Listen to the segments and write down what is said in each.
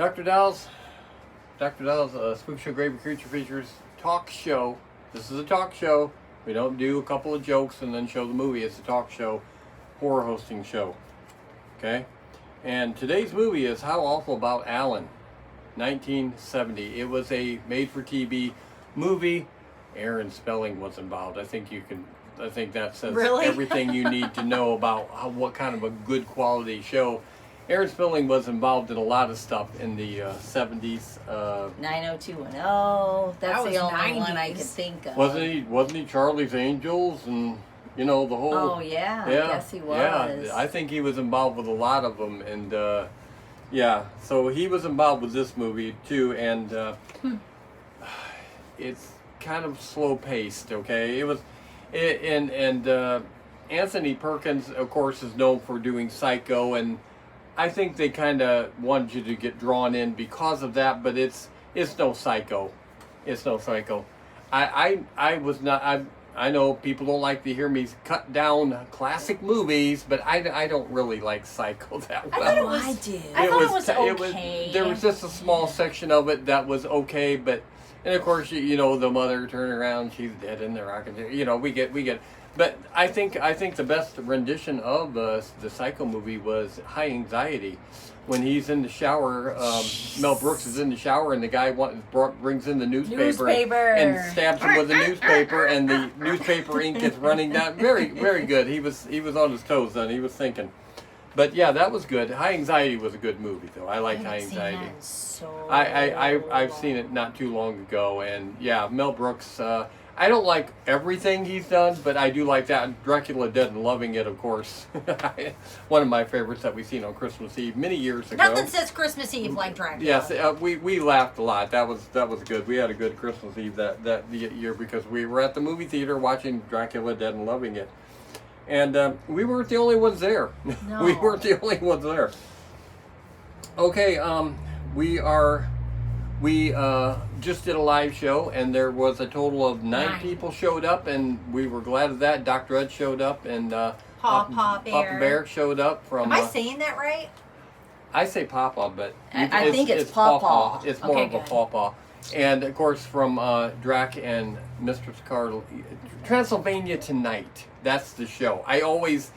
Dr.Dollz, SpookShow Gravy Creature Features talk show. This is a talk show. We don't do a couple of jokes and then show the movie. It's a talk show, horror hosting show. Okay? And today's movie is How Awful About Alan, 1970. It was a made-for-TV movie. Aaron Spelling was involved. I think that says everything you need to know about what kind of a good quality show. Aaron Spelling was involved in a lot of stuff in the 70s. 90210. That's the only 90s. One I could think of. Wasn't he Charlie's Angels and the whole? Oh yeah, I guess he was. Yeah, I think he was involved with a lot of them, and so he was involved with this movie too, and it's kind of slow paced. Okay, Anthony Perkins, of course, is known for doing Psycho, and I think they kind of wanted you to get drawn in because of that, but it's no Psycho. It's no Psycho. I know people don't like to hear me cut down classic movies, but I don't really like Psycho that well. I thought it was okay. There was just a small section of it that was okay, but and of course the mother turned around, she's dead in the rocking chair. We get. But I think the best rendition of the Psycho movie was High Anxiety, when he's in the shower. Mel Brooks is in the shower, and the guy brings in the newspaper. And stabs him with the newspaper, and the newspaper ink is running down. Very, very good. He was on his toes then. He was thinking. But yeah, that was good. High Anxiety was a good movie, though. I like High Anxiety. I've seen it not too long ago, and yeah, Mel Brooks. I don't like everything he's done, but I do like that. Dracula Dead and Loving It, of course. One of my favorites that we've seen on Christmas Eve many years ago. Nothing says Christmas Eve like Dracula. Yes, we laughed a lot. That was good. We had a good Christmas Eve that year because we were at the movie theater watching Dracula Dead and Loving It. And we weren't the only ones there. No. We weren't the only ones there. Okay, we just did a live show, and there was a total of 9 people showed up, and we were glad of that. Dr. Ed showed up, and Papa Bear showed up from... Am I saying that right? I say Papa, but... I think it's Pawpaw. It's more of a Pawpaw. And, of course, from Drac and Mistress Carl, Transylvania Tonight. That's the show. I always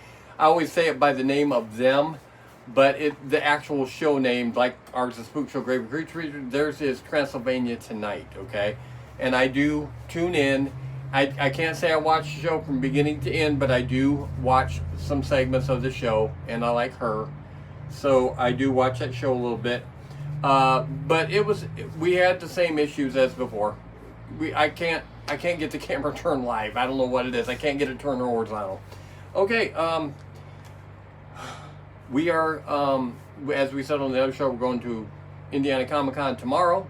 say it by the name of them, but the actual show name, like ours is SpookShow Gravy Creature, theirs is Transylvania Tonight, okay? And I do tune in. I can't say I watch the show from beginning to end, but I do watch some segments of the show, and I like her. So I do watch that show a little bit. But we had the same issues as before. I can't get the camera turned live. I don't know what it is. I can't get it turned horizontal. Okay, we are, as we said on the other show, we're going to Indiana Comic-Con tomorrow,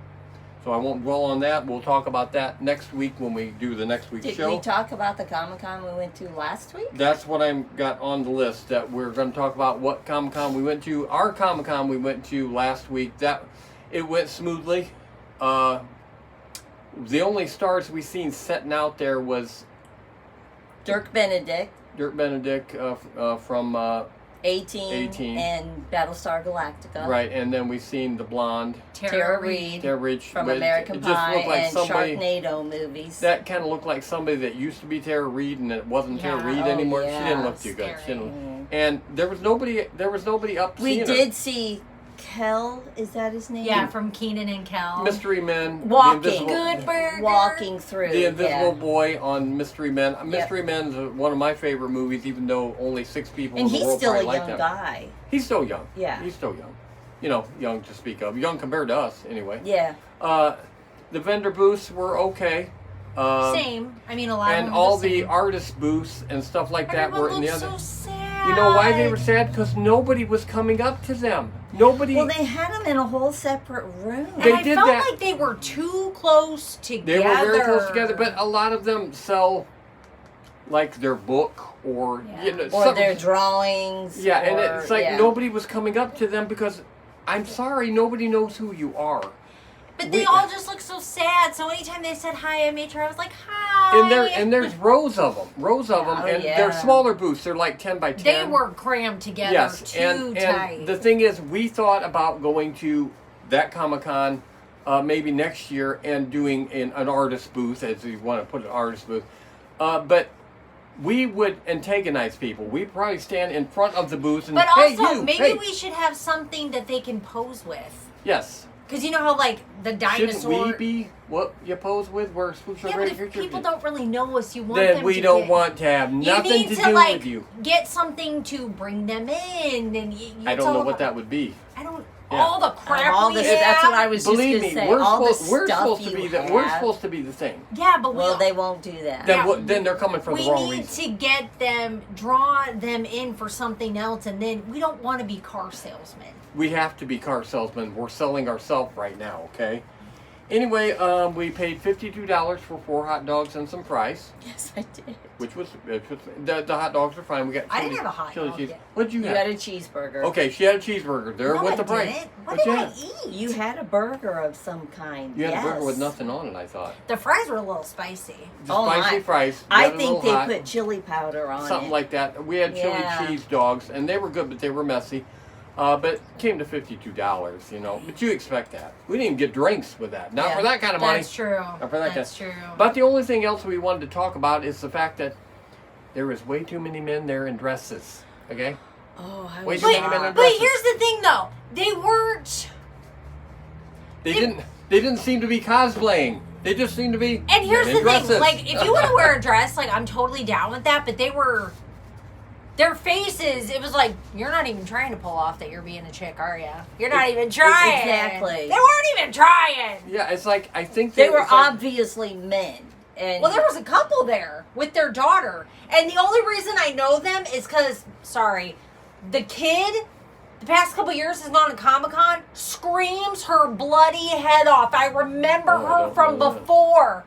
so I won't dwell on that. We'll talk about that next week when we do the next week's show. Did we talk about the Comic-Con we went to last week? That's what I've got on the list, that we're going to talk about what Comic-Con we went to. Our Comic-Con we went to last week, it went smoothly. The only stars we seen setting out there was Dirk Benedict from A-Team and Battlestar Galactica. Right, and then we seen the blonde Tara Reid from American Pie and Sharknado movies. That kind of looked like somebody that used to be Tara Reid, and it wasn't Tara Reid anymore. Yeah, she didn't look too good. And there was nobody up. We did see Kel, is that his name? Yeah, from Keenan and Kel. Mystery Men. Walking through. The Invisible Boy on Mystery Men. Mystery Men is one of my favorite movies, even though only 6 people in the world probably like them. And he's still a young guy. He's still young. Yeah. He's still young. Young to speak of. Young compared to us, anyway. Yeah. The vendor booths were okay. Same. I mean, a lot of them. And all the artist booths and stuff like that were in the other. So sad. You know why they were sad? Because nobody was coming up to them. Nobody. Well, they had them in a whole separate room. And I felt like they were too close together. They were very close together, but a lot of them sell, like, their book or their drawings. Yeah, and it's like nobody was coming up to them because, I'm sorry, nobody knows who you are. But they all just look so sad. So anytime they said hi, I made sure I was like, hi. And there's rows of them, and they're smaller booths. They're like 10 by 10. They were crammed together too tight. And the thing is, we thought about going to that Comic-Con maybe next year and doing an artist booth, as you want to put an artist booth. But we would antagonize people. We'd probably stand in front of the booth and, but hey, also, you, maybe hey. we should have something that they can pose with. Yes. Because you know how, like, the dinosaur... Shouldn't we be what you pose with? Where SpookShow yeah, but if people don't really know us, you want then them we to don't want to have nothing to do with you. Get something to bring them in. And I don't know what that would be. I don't... Yeah. All the crap all we this, have. That's what I was just Believe going me, to say. we're All the supposed stuff to be you the have. we're supposed to be the same. Yeah, but Well, they won't do that. Then they're coming for the wrong we need reason. to get them, draw them in for something else, and then we don't want to be car salesmen. We have to be car salesmen. We're selling ourselves right now, okay? Anyway, we paid $52 for 4 hot dogs and some fries. Yes, I did. Which was the hot dogs are fine. We got I didn't have a hot dog cheese. yet. What'd you You have? had a cheeseburger. Okay, she had a cheeseburger. There No, went I the price. didn't. What What'd did you I have? eat? You had a burger of some kind. You had yes. a burger with nothing on it, I thought. The fries were a little spicy. The Oh, spicy my. fries. You I had a think little they hot, put chili powder on something it. like that. We had chili Yeah. cheese dogs, and they were good, but they were messy. But it came to $52, you know. But you expect that. We didn't even get drinks with that. Not Yeah, for that kind of money. That's true. Not for that That's kind. true. But the only thing else we wanted to talk about is the fact that there was way too many men there in dresses. Okay? Oh, I Wait, was but- shocked. But here's the thing, though. They weren't... They didn't seem to be cosplaying. They just seemed to be And here's men the in thing. dresses. Like, if you want to wear a dress, like, I'm totally down with that. But they were... Their faces, it was like, you're not even trying to pull off that you're being a chick, are you? You're not even trying. Exactly. They weren't even trying. Yeah, it's like, I think They were it's like- obviously men. And Well, there was a couple there with their daughter. And the only reason I know them is because, sorry, the kid, the past couple years has gone to Comic-Con, screams her bloody head off. I remember Oh, I her don't from know that. before.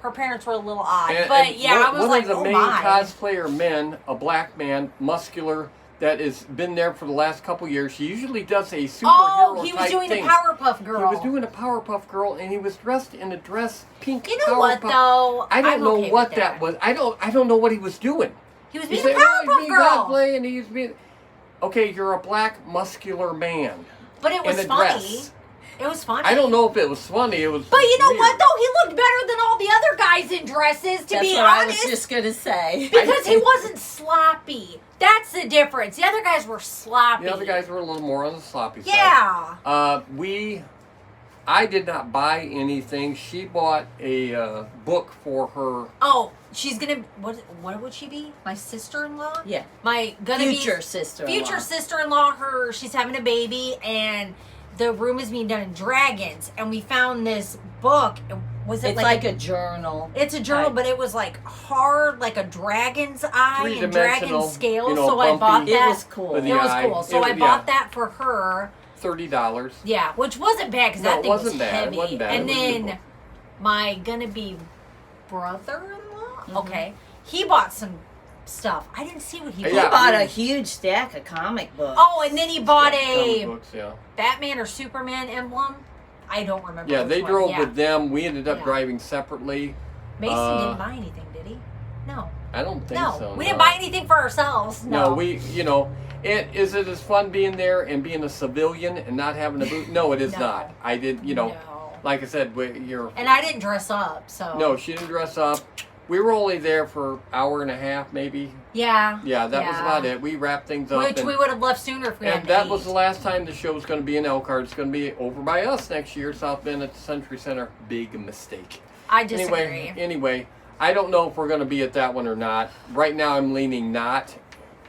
Her parents were a little odd. But yeah, I was one like, of the oh main my. cosplayer men, a black man, muscular, that has been there for the last couple years. She usually does a superhero Oh, he was type doing thing. the Powerpuff Girl. He was doing a Powerpuff Girl, and he was dressed in a dress, pink. You know what, Powerpuff. though? I don't I'm know okay what with that was. I don't know what he was doing. He was He being a said, "Oh, Powerpuff he's being Girl. cosplay, and he's being." Okay, you're a black muscular man. But it was in a funny. dress. It was funny. I don't know if it was funny. It was. But you know weird. what, though? He looked better than all the other guys in dresses, to that's be what I was honest. just going to say. Because he wasn't sloppy. That's the difference. The other guys were sloppy. The other guys were a little more on the sloppy side. Yeah. I did not buy anything. She bought a book for her. Oh, she's gonna. What would she be? My sister-in-law? Yeah. My Future sister-in-law. Future sister-in-law. She's having a baby, and the room is being done in dragons. And we found this book. Was it It's like a journal. It's a journal, type. but it was like hard, like a dragon's eye and dragon Three-dimensional, scales. you know, So I bought bumpy. that. It was cool. With It the was eye. cool. So It I was- bought yeah. that for her. $30. Yeah, which wasn't bad because No, that it thing was wasn't bad. It heavy. wasn't bad. And It was a good then book. my gonna be brother-in-law. Mm-hmm. Okay, he bought some stuff. I didn't see what he Yeah, He bought. bought I mean- a huge stack of comic books. Oh, and then he bought Comic a books, yeah. Batman or Superman emblem. I don't remember. Yeah, which they one. drove Yeah. with them. We ended up Yeah. driving separately. Mason Uh, didn't buy anything, did he? No. I don't think No, so. we didn't buy anything for ourselves. No, is it as fun being there and being a civilian and not having a booth? No, it is No. not. I did, No. like I said, you're. And I didn't dress up, so. No, she didn't dress up. We were only there for an hour and a half, maybe. Yeah. Yeah, that was about it. We wrapped things up. Which and, we would have left sooner if we had and to that eat. was the last time the show was going to be in Elkhart. It's going to be over by us next year, South Bend at the Century Center. Big mistake. I disagree. Anyway, I don't know if we're going to be at that one or not. Right now, I'm leaning not,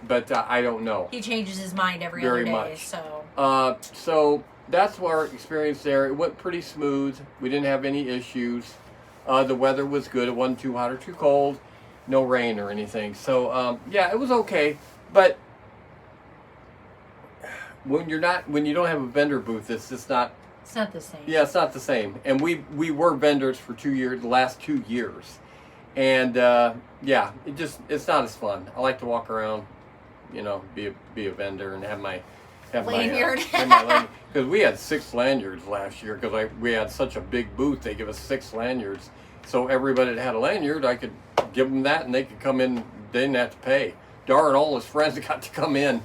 but I don't know. He changes his mind every Very other day, much. so. So that's our experience there. It went pretty smooth. We didn't have any issues. The weather was good. It wasn't too hot or too cold. No rain or anything. So yeah, it was okay. But when you don't have a vendor booth, it's just not. It's not the same. Yeah, it's not the same. And we were vendors for the last 2 years, and yeah, it's not as fun. I like to walk around, be a vendor and have my Lanyard. Because we had 6 lanyards last year because we had such a big booth. They give us 6 lanyards, so everybody that had a lanyard, I could give them that, and they could come in. They didn't have to pay. Dar and all his friends got to come in,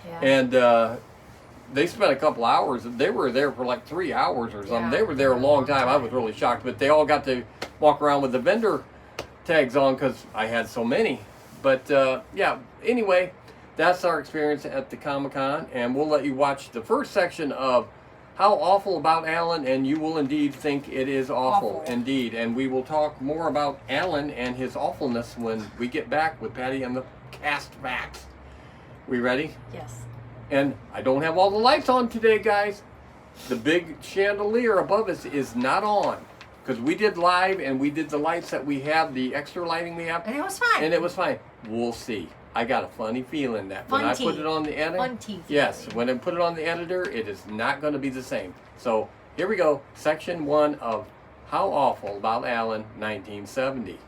Yeah. and they spent a couple hours. They were there for like 3 hours or something. They were there a long time. I was really shocked. But they all got to walk around with the vendor tags on because I had so many. But yeah, anyway, that's our experience at the Comic-Con. And we'll let you watch the first section of How Awful About Alan, and you will indeed think it is awful. Indeed. And we will talk more about Alan and his awfulness when we get back with Patty and the cast facts. We ready? Yes. And I don't have all the lights on today, guys. The big chandelier above us is not on. Because we did live and we did the lights that we have, the extra lighting we have. And it was fine. And it was fine. We'll see. I got a funny feeling that when I put it on the editor, yes, when I put it on the editor, it is not going to be the same. So here we go, section 1 of How Awful About Alan, 1970.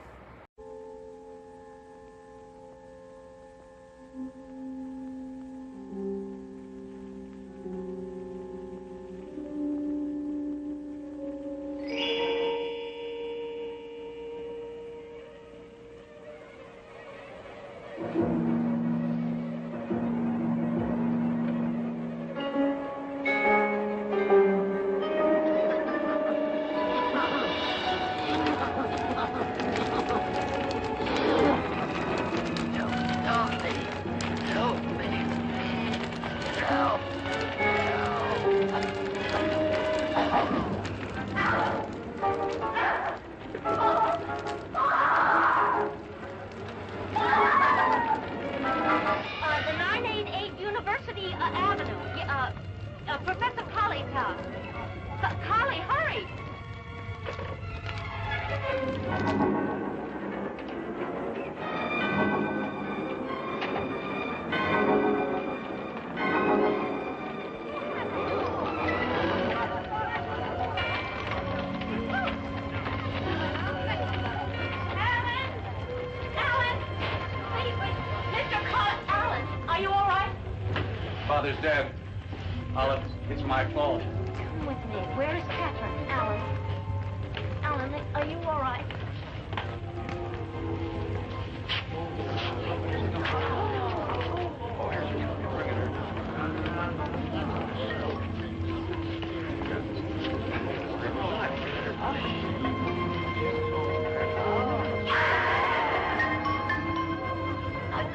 Father's dead. Olive, it's my fault. Come with me. Where is Catherine? Alan. Alan, are you all right?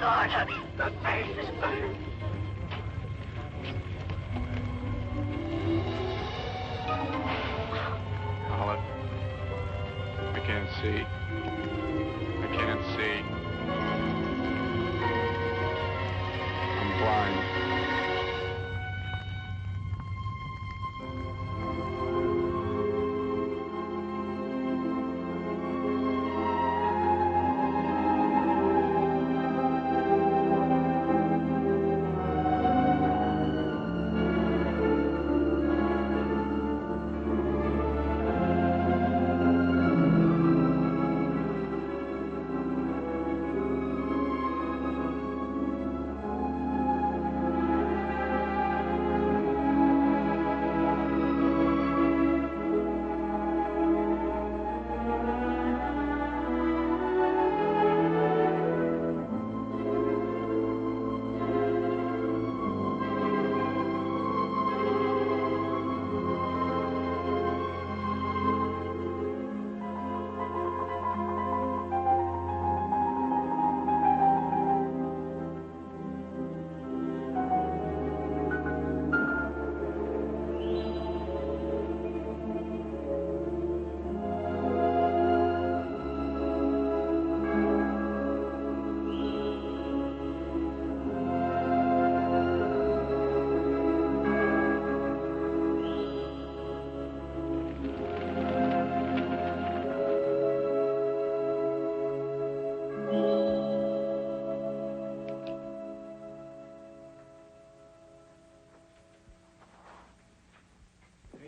Lord, honey, the face is burning. Olive, I can't see. I can't see. I'm blind.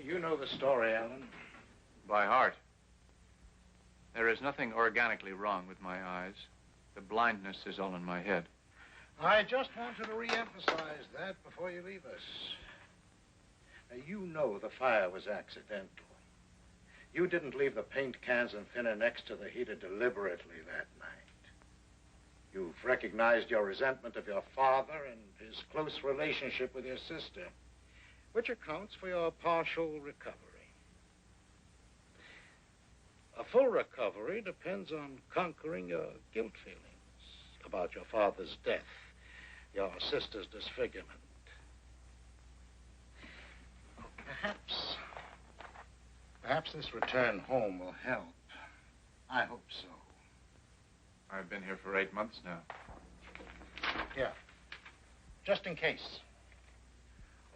You know the story, Alan. By heart. There is nothing organically wrong with my eyes. The blindness is all in my head. I just wanted to re-emphasize that before you leave us. Now, you know the fire was accidental. You didn't leave the paint cans and thinner next to the heater deliberately that night. You've recognized your resentment of your father and his close relationship with your sister. which accounts for your partial recovery. A full recovery depends on conquering your guilt feelings about your father's death, your sister's disfigurement. Perhaps this return home will help. I hope so. I've been here for 8 months now. Here. Just in case.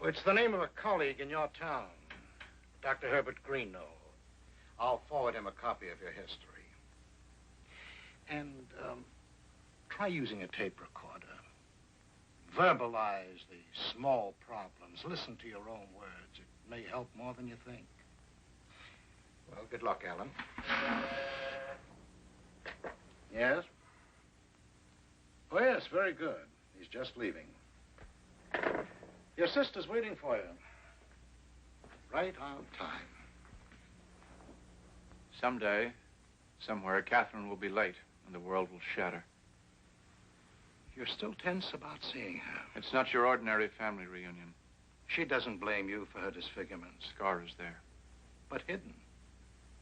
Oh, it's the name of a colleague in your town, Dr. Herbert Greeno. I'll forward him a copy of your history. And try using a tape recorder. Verbalize the small problems. Listen to your own words. It may help more than you think. Well, good luck, Alan. Yes? Oh, yes, very good. He's just leaving. Your sister's waiting for you. Right on time. Someday, somewhere, Catherine will be late and the world will shatter. You're still tense about seeing her. It's not your ordinary family reunion. She doesn't blame you for her disfigurement. Scar is there. But hidden.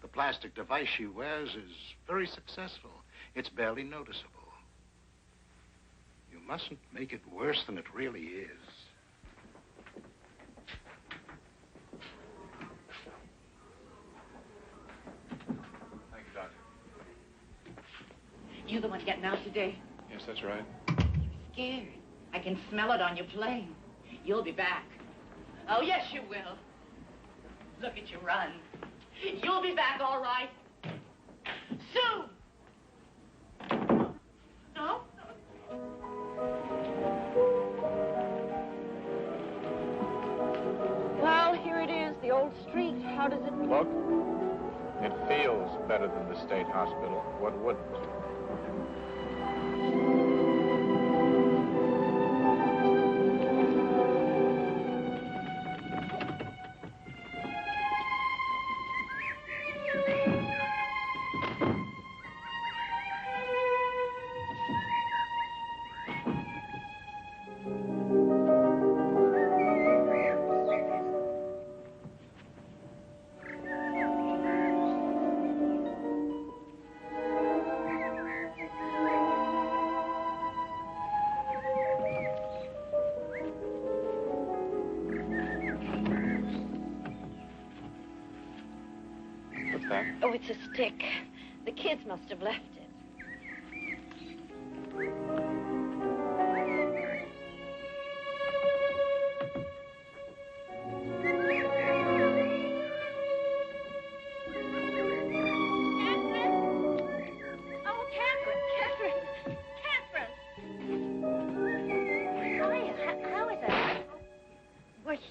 The plastic device she wears is very successful. It's barely noticeable. You mustn't make it worse than it really is. Thank you, Doctor. You the one getting out today? Yes, that's right. You're scared. I can smell it on your plane. You'll be back. Oh, yes, you will. Look at you run. You'll be back, all right. Soon. No? Well, here it is, the old street. How does it Look, it feels better than the state hospital. What wouldn't? Oh, it's a stick. The kids must have left it.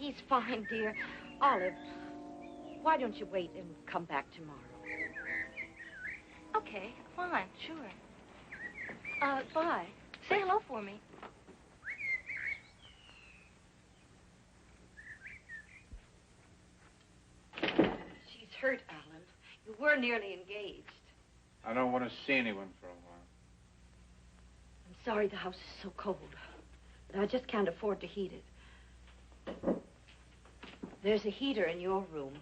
He's fine, dear. Olive, why don't you wait and come back tomorrow? Okay, fine, sure. Bye. Say hello for me. She's hurt, Alan. You were nearly engaged. I don't want to see anyone for a while. I'm sorry the house is so cold, but I just can't afford to heat it. There's a heater in your room.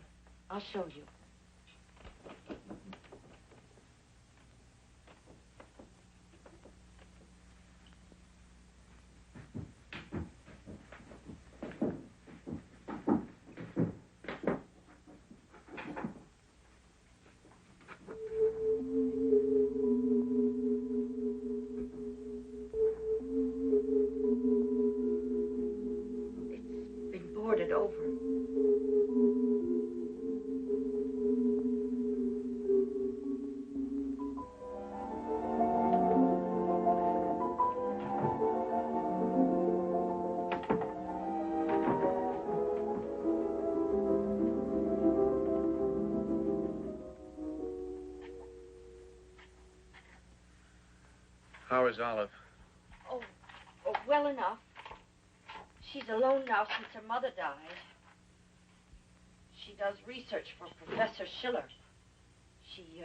I'll show you. It's been boarded over. How is Olive? Oh, well enough. She's alone now since her mother died. She does research for Professor Schiller. She,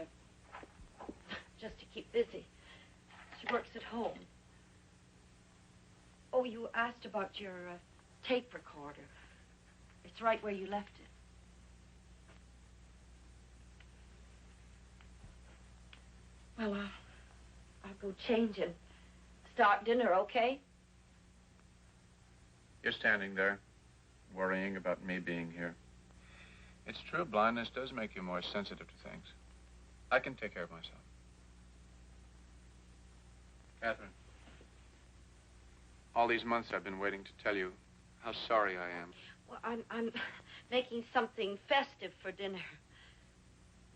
just to keep busy. She works at home. Oh, you asked about your tape recorder. It's right where you left it. Well, I'll go change and start dinner, okay? You're standing there, worrying about me being here. It's true, blindness does make you more sensitive to things. I can take care of myself. Catherine, all these months I've been waiting to tell you how sorry I am. Well, I'm making something festive for dinner.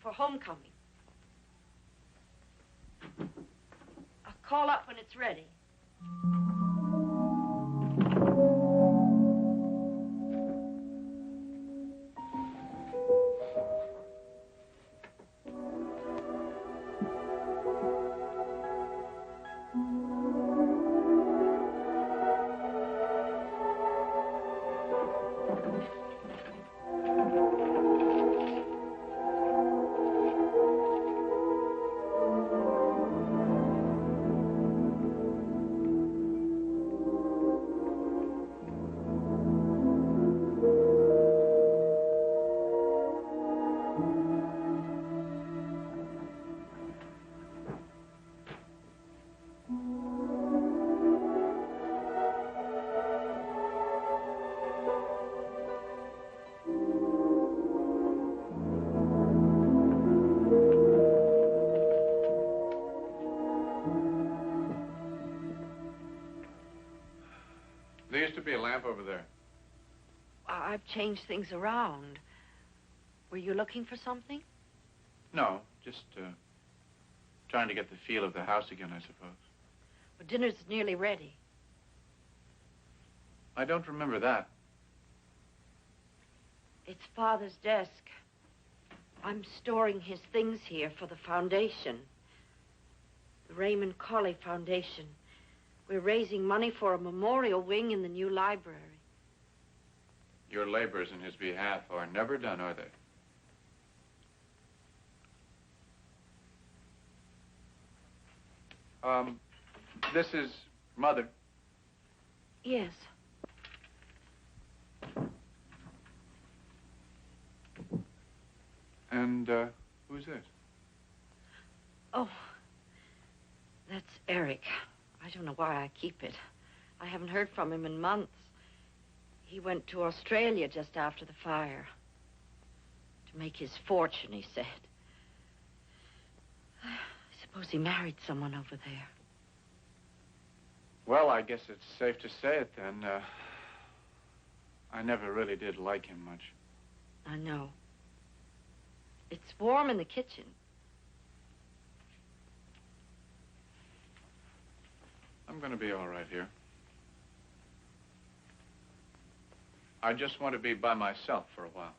For homecoming. I'll call up when it's ready. There used to be a lamp over there. I've changed things around. Were you looking for something? No, just trying to get the feel of the house again, I suppose. Well, dinner's nearly ready. I don't remember that. It's Father's desk. I'm storing his things here for the foundation. The Raymond Colley Foundation. We're raising money for a memorial wing in the new library. Your labors in his behalf are never done, are they? This is Mother. Yes. And, who's this? Oh, that's Eric. I don't know why I keep it. I haven't heard from him in months. He went to Australia just after the fire. To make his fortune, he said. I suppose he married someone over there. Well, I guess it's safe to say it then. I never really did like him much. I know. It's warm in the kitchen. I'm going to be all right here. I just want to be by myself for a while.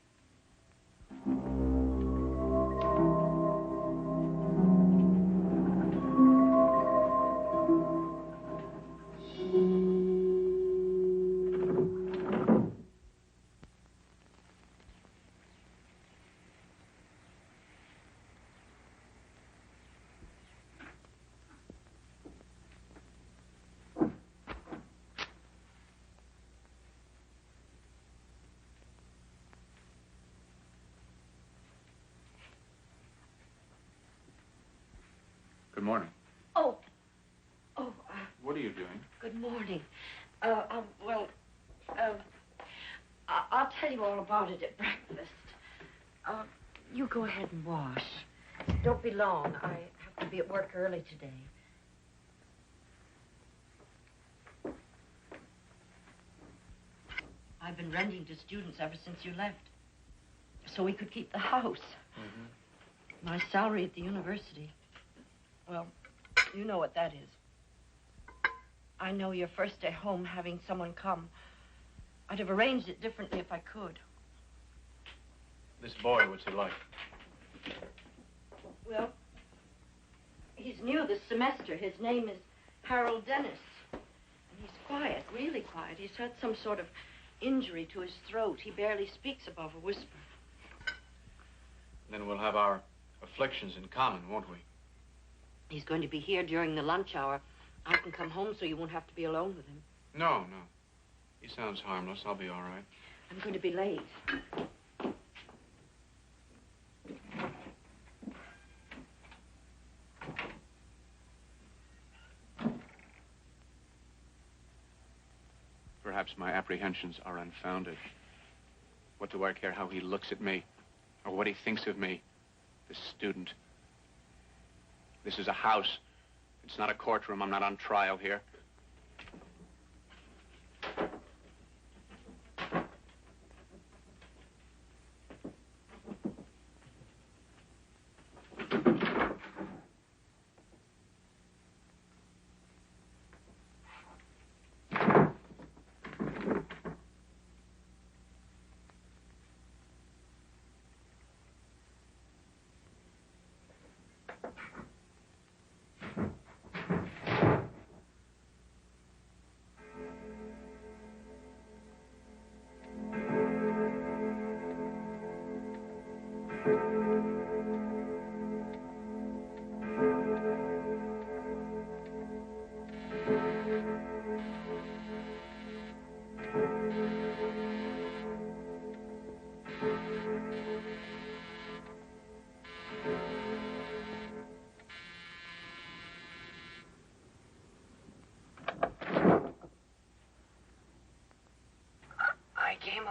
Good morning. Oh. What are you doing? Good morning. I'll tell you all about it at breakfast. You go ahead and wash. Don't be long. I have to be at work early today. I've been renting to students ever since you left. So we could keep the house. Mm-hmm. My salary at the university. Well, you know what that is. I know your first day home having someone come. I'd have arranged it differently if I could. This boy, what's he like? Well, he's new this semester. His name is Harold Dennis. And he's quiet, really quiet. He's had some sort of injury to his throat. He barely speaks above a whisper. Then we'll have our afflictions in common, won't we? He's going to be here during the lunch hour. I can come home so you won't have to be alone with him. No. He sounds harmless. I'll be all right. I'm going to be late. Perhaps my apprehensions are unfounded. What do I care how he looks at me, or what he thinks of me? This student. This is a house. It's not a courtroom. I'm not on trial here.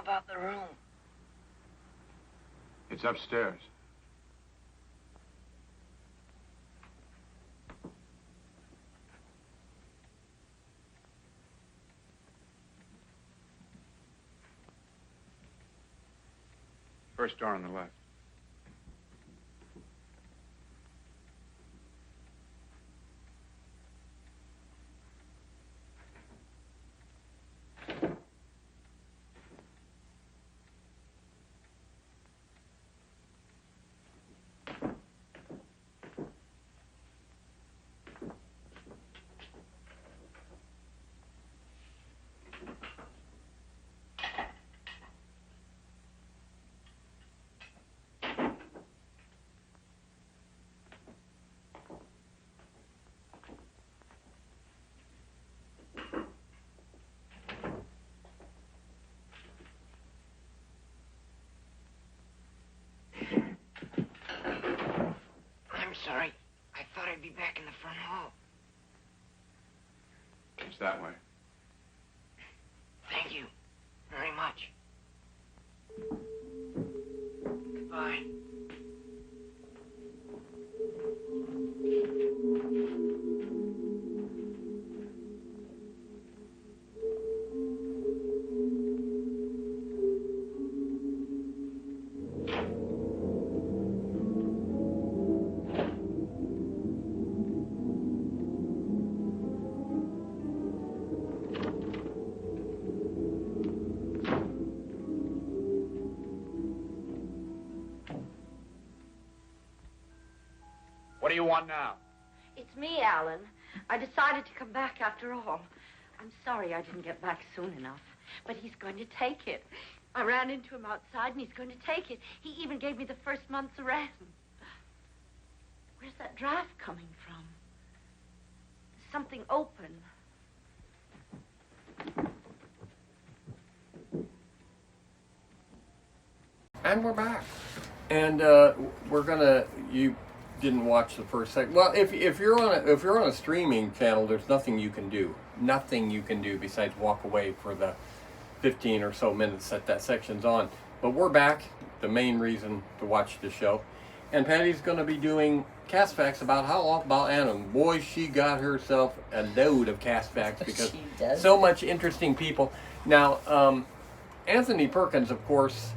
About the room. It's upstairs. First door on the left. Sorry. I thought I'd be back in the front hall. It's that way. Thank you very much. Goodbye. What do you want now? It's me, Alan. I decided to come back after all. I'm sorry I didn't get back soon enough, but he's going to take it. I ran into him outside, and he's going to take it. He even gave me the first month's rent. Where's that draft coming from? Something open. And we're back. And we're gonna. You didn't watch the first segment. Well, if you're on a streaming channel, there's nothing you can do. Nothing you can do besides walk away for the 15 or so minutes that section's on. But we're back. The main reason to watch the show. And Patty's going to be doing cast facts about Anna. Boy, she got herself a load of cast facts because so much interesting people. Now, Anthony Perkins, of course,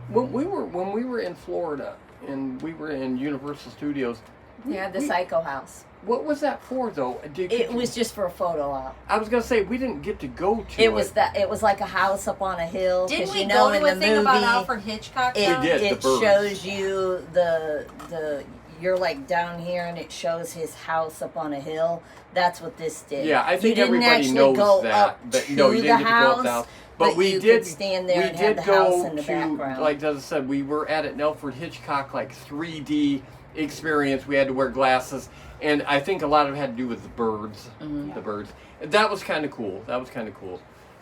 when we were in Florida and we were in Universal Studios. Yeah, the Psycho House. What was that for, though? It was just for a photo op. I was gonna say we didn't get to go to it. It was like a house up on a hill. Didn't we you go know, to in a the thing movie, about Alfred Hitchcock? We did. It the birds. shows you the you're like down here, and it shows his house up on a hill. That's what this did. Yeah, I think you didn't everybody actually knows go that. Up but to no, you the didn't get to go house, up now. But we you did could stand there we and did have the go house in the to, background. like Doug said, we were at an Alfred Hitchcock like 3D experience. We had to wear glasses, and I think a lot of it had to do with the birds. Mm-hmm. The birds. That was kind of cool.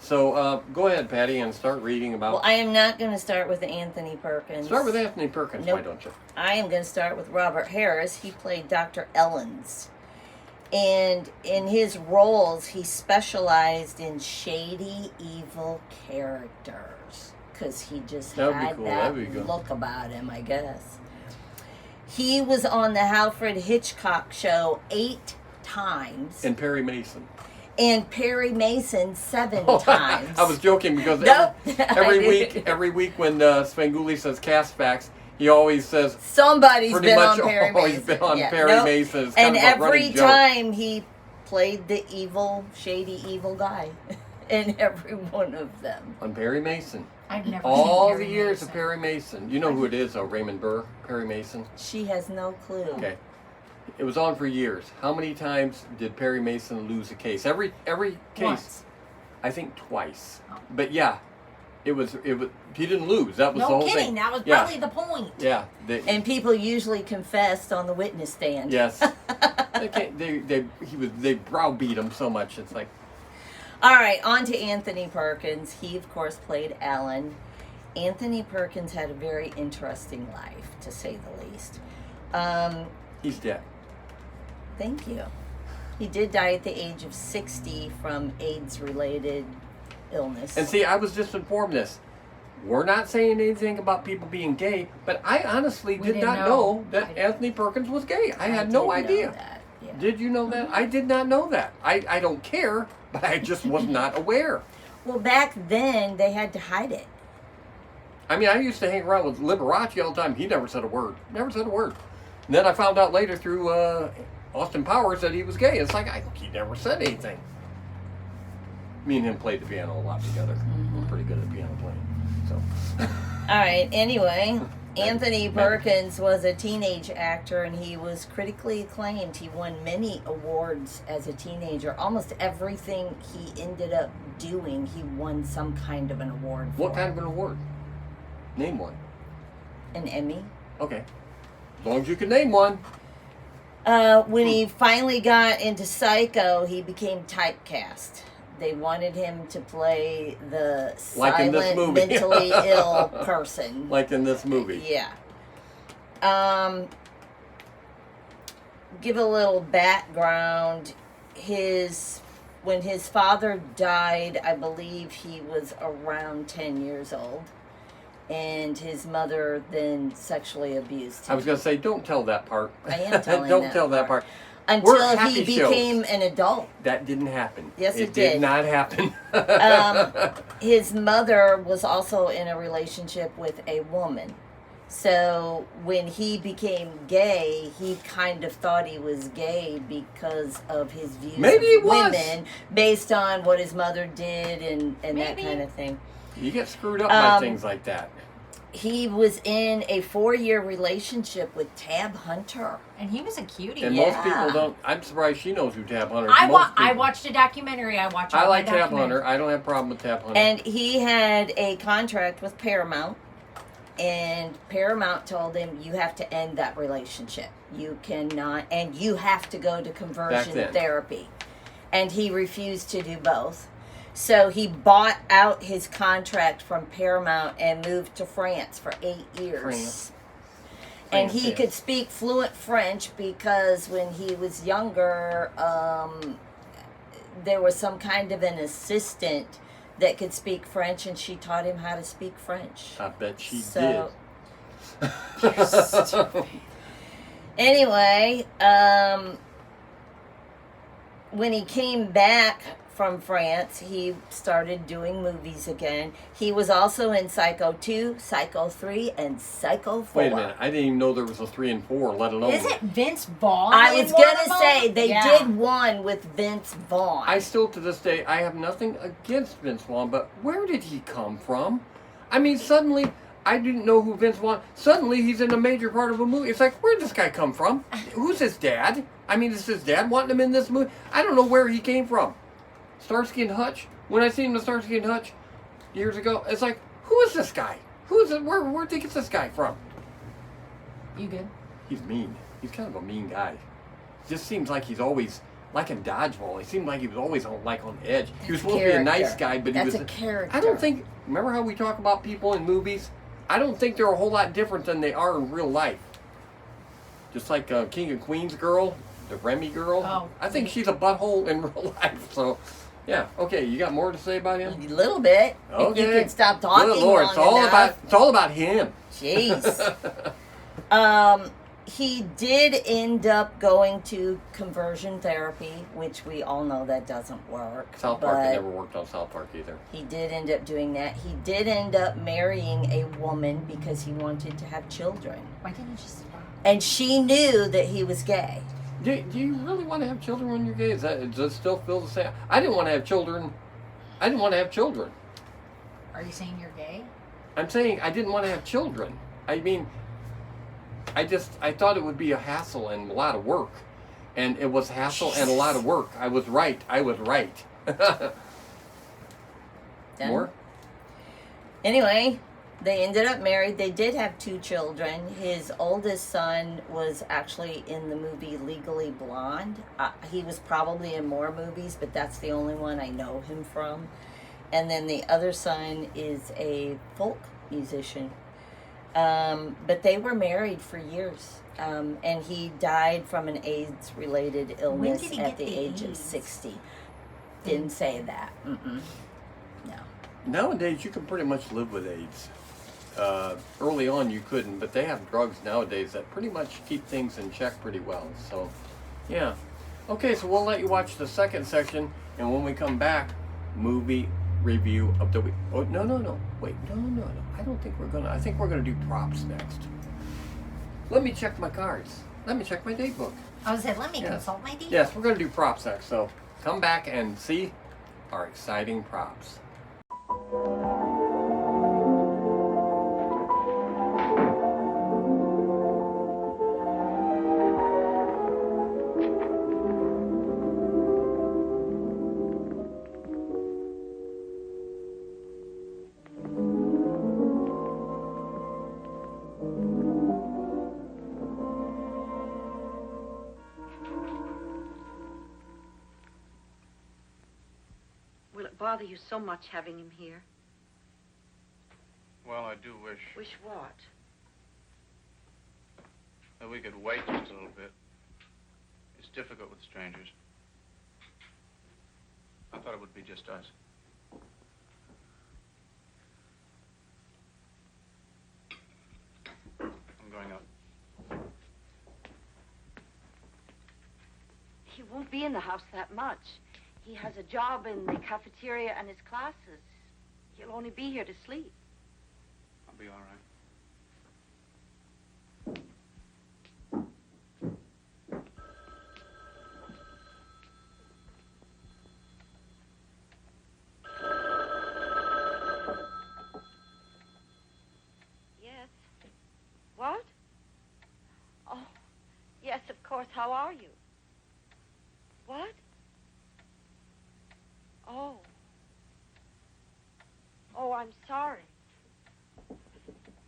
So go ahead, Patty, and start reading about. Well, I am not going to start with Anthony Perkins. Start with Anthony Perkins, Nope. why don't you? I am going to start with Robert Harris. He played Dr. Ellens. And in his roles, he specialized in shady, evil characters. Because he just That'd be had cool. that That'd be good. look about him, I guess. He was on the Alfred Hitchcock show 8 times. And Perry Mason. And Perry Mason 7 Oh, times. I was joking because Nope. every week when Svengoolie says cast facts, he always says Somebody's pretty been much on Perry always Mason. been on Yeah, Perry nope. Mason. It's And kind of a every running joke. time he played the evil, shady, evil guy in every one of them. On Perry Mason. I've never All seen the Perry years Mason. of Perry Mason. You know who it is, though, Raymond Burr, Perry Mason. She has no clue. Okay. It was on for years. How many times did Perry Mason lose a case? Every case, Once. I think twice. Oh. But yeah, it was he didn't lose. That was the No whole kidding. thing. That was Yeah. probably the point. Yeah. And people usually confessed on the witness stand. Yes. They browbeat him so much. It's like, All right, on to Anthony Perkins. He, of course, played Alan. Anthony Perkins had a very interesting life, to say the least. he's dead. Thank you. He did die at the age of 60 from AIDS-related illness. And see, I was just informed this. We're not saying anything about people being gay, but I honestly We did didn't not know. know that I- Anthony Perkins was gay. I had did no know idea. that, yeah. Did you know that? I did not know that. I don't care, but I just was not aware. Well, back then, they had to hide it. I mean, I used to hang around with Liberace all the time. He never said a word. Never said a word. And then I found out later through Austin Powers that he was gay. It's like, he never said anything. Me and him played the piano a lot together. We're pretty good at piano playing. So, All right, anyway, Anthony Perkins was a teenage actor, and he was critically acclaimed. He won many awards as a teenager. Almost everything he ended up doing, he won some kind of an award for. what kind of an award? Name one. An Emmy. Okay. As long as you can name one. When he finally got into Psycho, he became typecast. They wanted him to play the Like in this silent, movie. mentally ill person. Like in this movie. Yeah. Give a little background. When his father died, I believe he was around 10 years old. And his mother then sexually abused him. I was going to say, don't tell that part. I am telling Don't that tell that part. Until We're he happy shows. became an adult. That didn't happen. Yes, it did did. not happen. His mother was also in a relationship with a woman. So when he became gay, he kind of thought he was gay because of his views Maybe he of was. women based on what his mother did and that Maybe. kind of thing. You get screwed up by things like that. He was in a 4-year relationship with Tab Hunter. And he was a cutie. And Yeah. most people don't. I'm surprised she knows who Tab Hunter is. I Most people- watched a documentary. I watched. I all like my Tab documentaries. Hunter. I don't have a problem with Tab Hunter. And he had a contract with Paramount. And Paramount told him, you have to end that relationship. You cannot, and you have to go to conversion then. therapy. And he refused to do both. So he bought out his contract from Paramount and moved to France for 8 years. France. And France, he yes. could speak fluent French because when he was younger, there was some kind of an assistant that could speak French, and she taught him how to speak French. I bet she So- did. Anyway, when he came back from France, he started doing movies again. He was also in Psycho 2, Psycho 3, and Psycho 4. Wait a minute. I didn't even know there was a 3 and 4, let alone. Isn't Vince Vaughn? I in was one going of to them? say, they Yeah. did one with Vince Vaughn. I still, to this day, I have nothing against Vince Vaughn, but where did he come from? I mean, suddenly, I didn't know who Vince Vaughn. Suddenly, he's in a major part of a movie. It's like, where'd this guy come from? Who's his dad? I mean, is his dad wanting him in this movie? I don't know where he came from. Starsky and Hutch. When I seen him in Starsky and Hutch years ago, it's like, who is this guy? Who is it? Where'd they get this guy from? You good? He's mean. He's kind of a mean guy. Just seems like he's always like in Dodgeball. He seemed like he was always on edge. He was That's supposed to be a nice character. guy, but That's he was a character. I don't think. Remember how we talk about people in movies? I don't think they're a whole lot different than they are in real life. Just like King and Queen's girl, the Remy girl. Oh. I think she's a butthole in real life. So, yeah. Okay, you got more to say about him? A little bit. Okay. If you can stop talking Good Lord, long enough. it's all about him. Jeez. He did end up going to conversion therapy, which we all know that doesn't work. South Park, but I never worked on South Park either. he did end up doing that. He did end up marrying a woman because he wanted to have children. Why didn't you just stop? And she knew that he was gay. Do you really want to have children when you're gay? Does it still feel the same? I didn't want to have children. I didn't want to have children. Are you saying you're gay? I'm saying I didn't want to have children. I mean, I thought it would be a hassle and a lot of work. And it was hassle and a lot of work. I was right. Done. More? Anyway, they ended up married. They did have 2 children. His oldest son was actually in the movie Legally Blonde. He was probably in more movies, but that's the only one I know him from. And then the other son is a folk musician. But they were married for years. And he died from an AIDS-related illness did he at get the the age of AIDS? 60. Didn't say that. No. Nowadays, you can pretty much live with AIDS. Early on, you couldn't, but they have drugs nowadays that pretty much keep things in check pretty well. So, yeah. Okay, so we'll let you watch the second section, and when we come back, movie review of the week. Oh, no. Wait, no. I don't think we're gonna. I think we're gonna do props next. Let me check my cards. Let me check my date book. I was saying, let me Yes. consult my details. Yes, we're gonna do props next. So come back and see our exciting props. Will it bother you so much having him here? Well, I do wish Wish what? that we could wait just a little bit. It's difficult with strangers. I thought it would be just us. I'm going up. He won't be in the house that much. He has a job in the cafeteria and his classes. He'll only be here to sleep. I'll be all right. Yes. What? Oh, yes, of course. How are you? What? Oh. Oh, I'm sorry.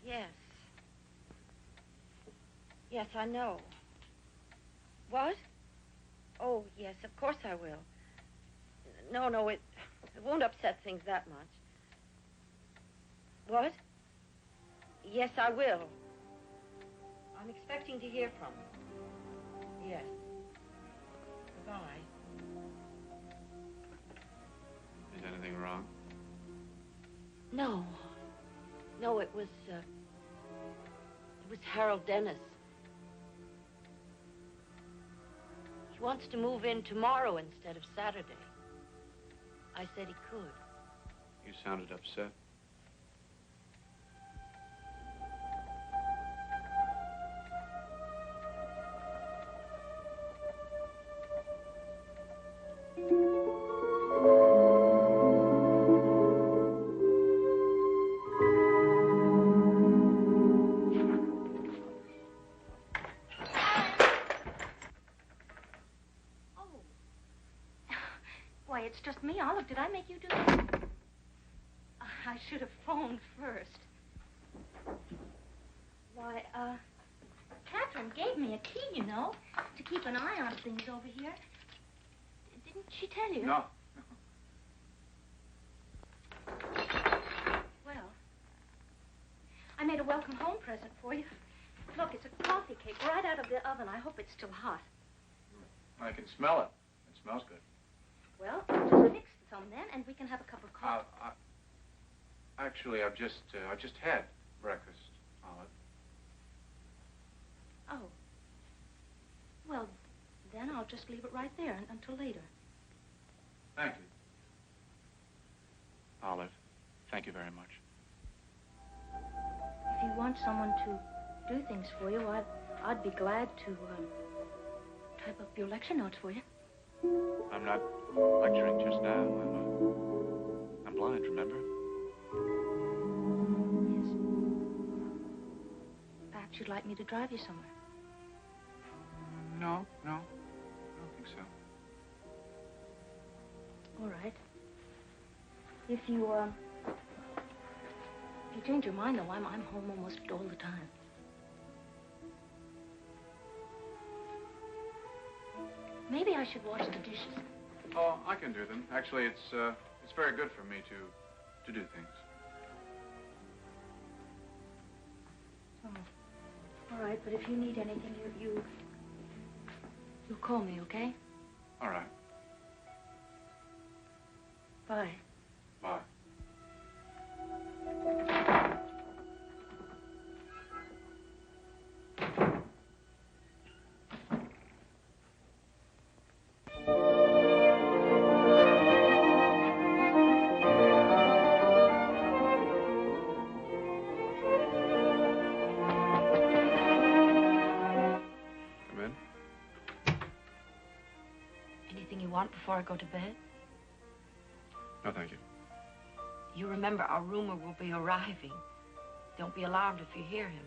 Yes. Yes, I know. What? Oh, yes, of course I will. No, it won't upset things that much. What? Yes, I will. I'm expecting to hear from him. Yes. Goodbye. Is anything wrong? No. No, it was Harold Dennis. He wants to move in tomorrow instead of Saturday. I said he could. You sounded upset. Why, it's just me, Olive. Did I make you do this? I should have phoned first. Why, Catherine gave me a key, you know, to keep an eye on things over here. Didn't she tell you? No. Well, I made a welcome home present for you. Look, it's a coffee cake right out of the oven. I hope it's still hot. I can smell it. It smells good. Well, just mix some then, and we can have a cup of coffee. Actually, I've just had breakfast, Olive. Oh. Well, then I'll just leave it right there until later. Thank you. Olive, thank you very much. If you want someone to do things for you, I'd be glad to type up your lecture notes for you. I'm not lecturing just now. I'm blind, remember? Yes. Perhaps you'd like me to drive you somewhere. No, I don't think so. All right. If you change your mind, though, I'm home almost all the time. Maybe I should wash the dishes. Oh, I can do them. Actually, it's very good for me to do things. Oh. All right, but if you need anything, you call me, okay? All right. Bye. Bye. Anything you want before I go to bed? No, thank you. You remember our roomer will be arriving. Don't be alarmed if you hear him.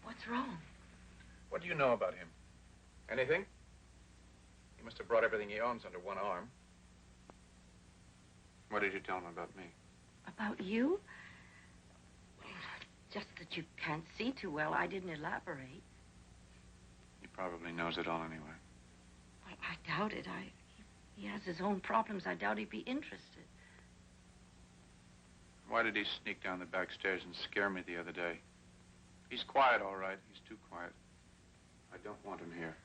What's wrong? What do you know about him? Anything? He must have brought everything he owns under one arm. What did you tell him about me? About you? Just that you can't see too well. I didn't elaborate. He probably knows it all anyway. Well, I doubt it. He has his own problems. I doubt he'd be interested. Why did he sneak down the back stairs and scare me the other day? He's quiet, all right. He's too quiet. I don't want him here.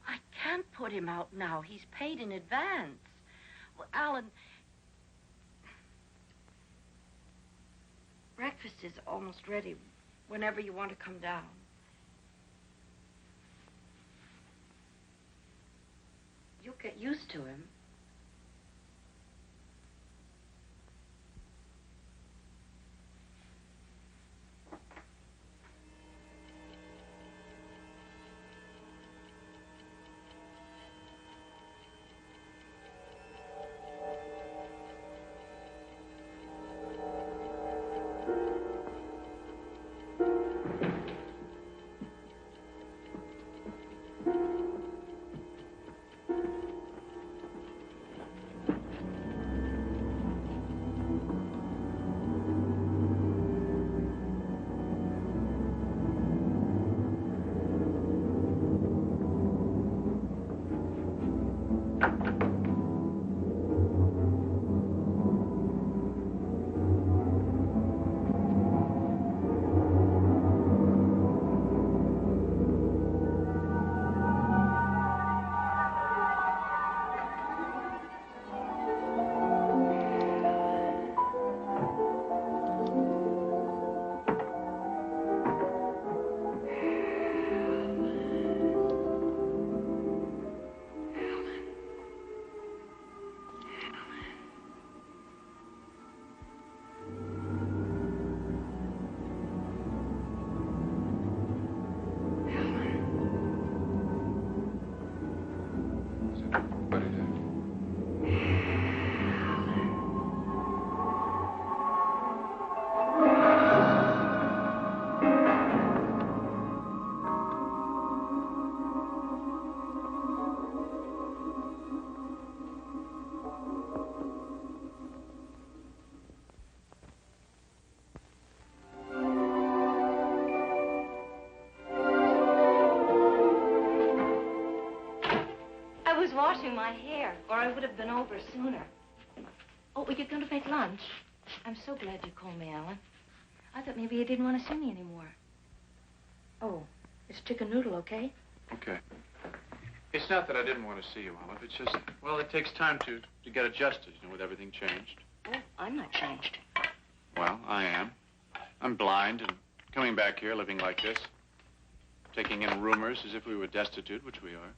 I can't put him out now. He's paid in advance. Well, Alan, Breakfast is almost ready whenever you want to come down. You'll get used to him. I was washing my hair, or I would have been over sooner. Oh, were you going to make lunch? I'm so glad you called me, Alan. I thought maybe you didn't want to see me anymore. Oh, is chicken noodle okay? Okay. It's not that I didn't want to see you, Olive. It's just, well, it takes time to get adjusted, you know, with everything changed. Oh, I'm not changed. Well, I am. I'm blind and coming back here living like this. Taking in rumors as if we were destitute, which we are.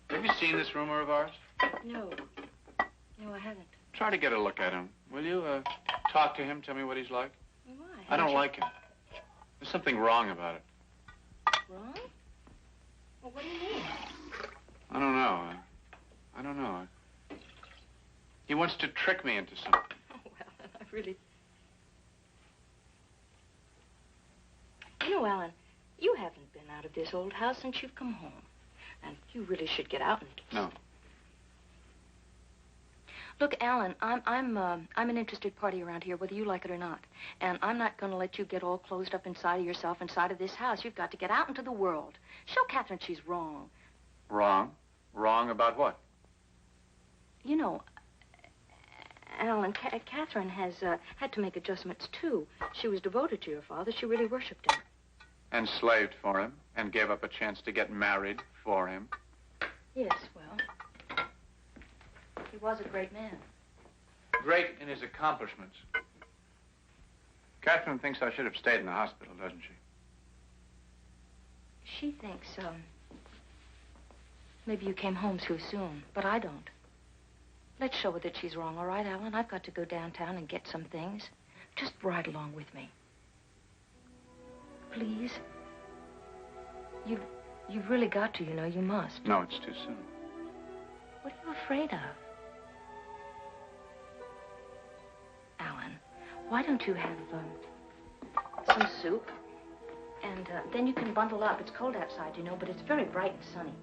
Have you seen this rumor of ours? No. No, I haven't. Try to get a look at him, will you? Talk to him, tell me what he's like. Why? I don't like him. There's something wrong about it. Wrong? Well, what do you mean? I don't know. I don't know. He wants to trick me into something. Oh, well, I really... You know, Alan, you haven't been out of this old house since you've come home. And you really should get out and... No. Look, Alan, I'm an interested party around here, whether you like it or not. And I'm not going to let you get all closed up inside of yourself, inside of this house. You've got to get out into the world. Show Catherine she's wrong. Wrong? Wrong about what? You know, Alan, Catherine has had to make adjustments, too. She was devoted to your father. She really worshipped him. And slaved for him, and gave up a chance to get married for him. Yes, well, he was a great man. Great in his accomplishments. Catherine thinks I should have stayed in the hospital, doesn't she? She thinks, maybe you came home too soon, but I don't. Let's show her that she's wrong, all right, Alan? I've got to go downtown and get some things. Just ride along with me. Please? You've really got to, you know, you must. No, it's too soon. What are you afraid of? Alan, why don't you have, some soup? And, then you can bundle up. It's cold outside, you know, but it's very bright and sunny.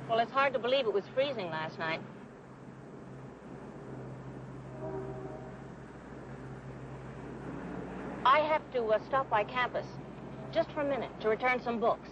Well, it's hard to believe it was freezing last night. I have to stop by campus just for a minute to return some books.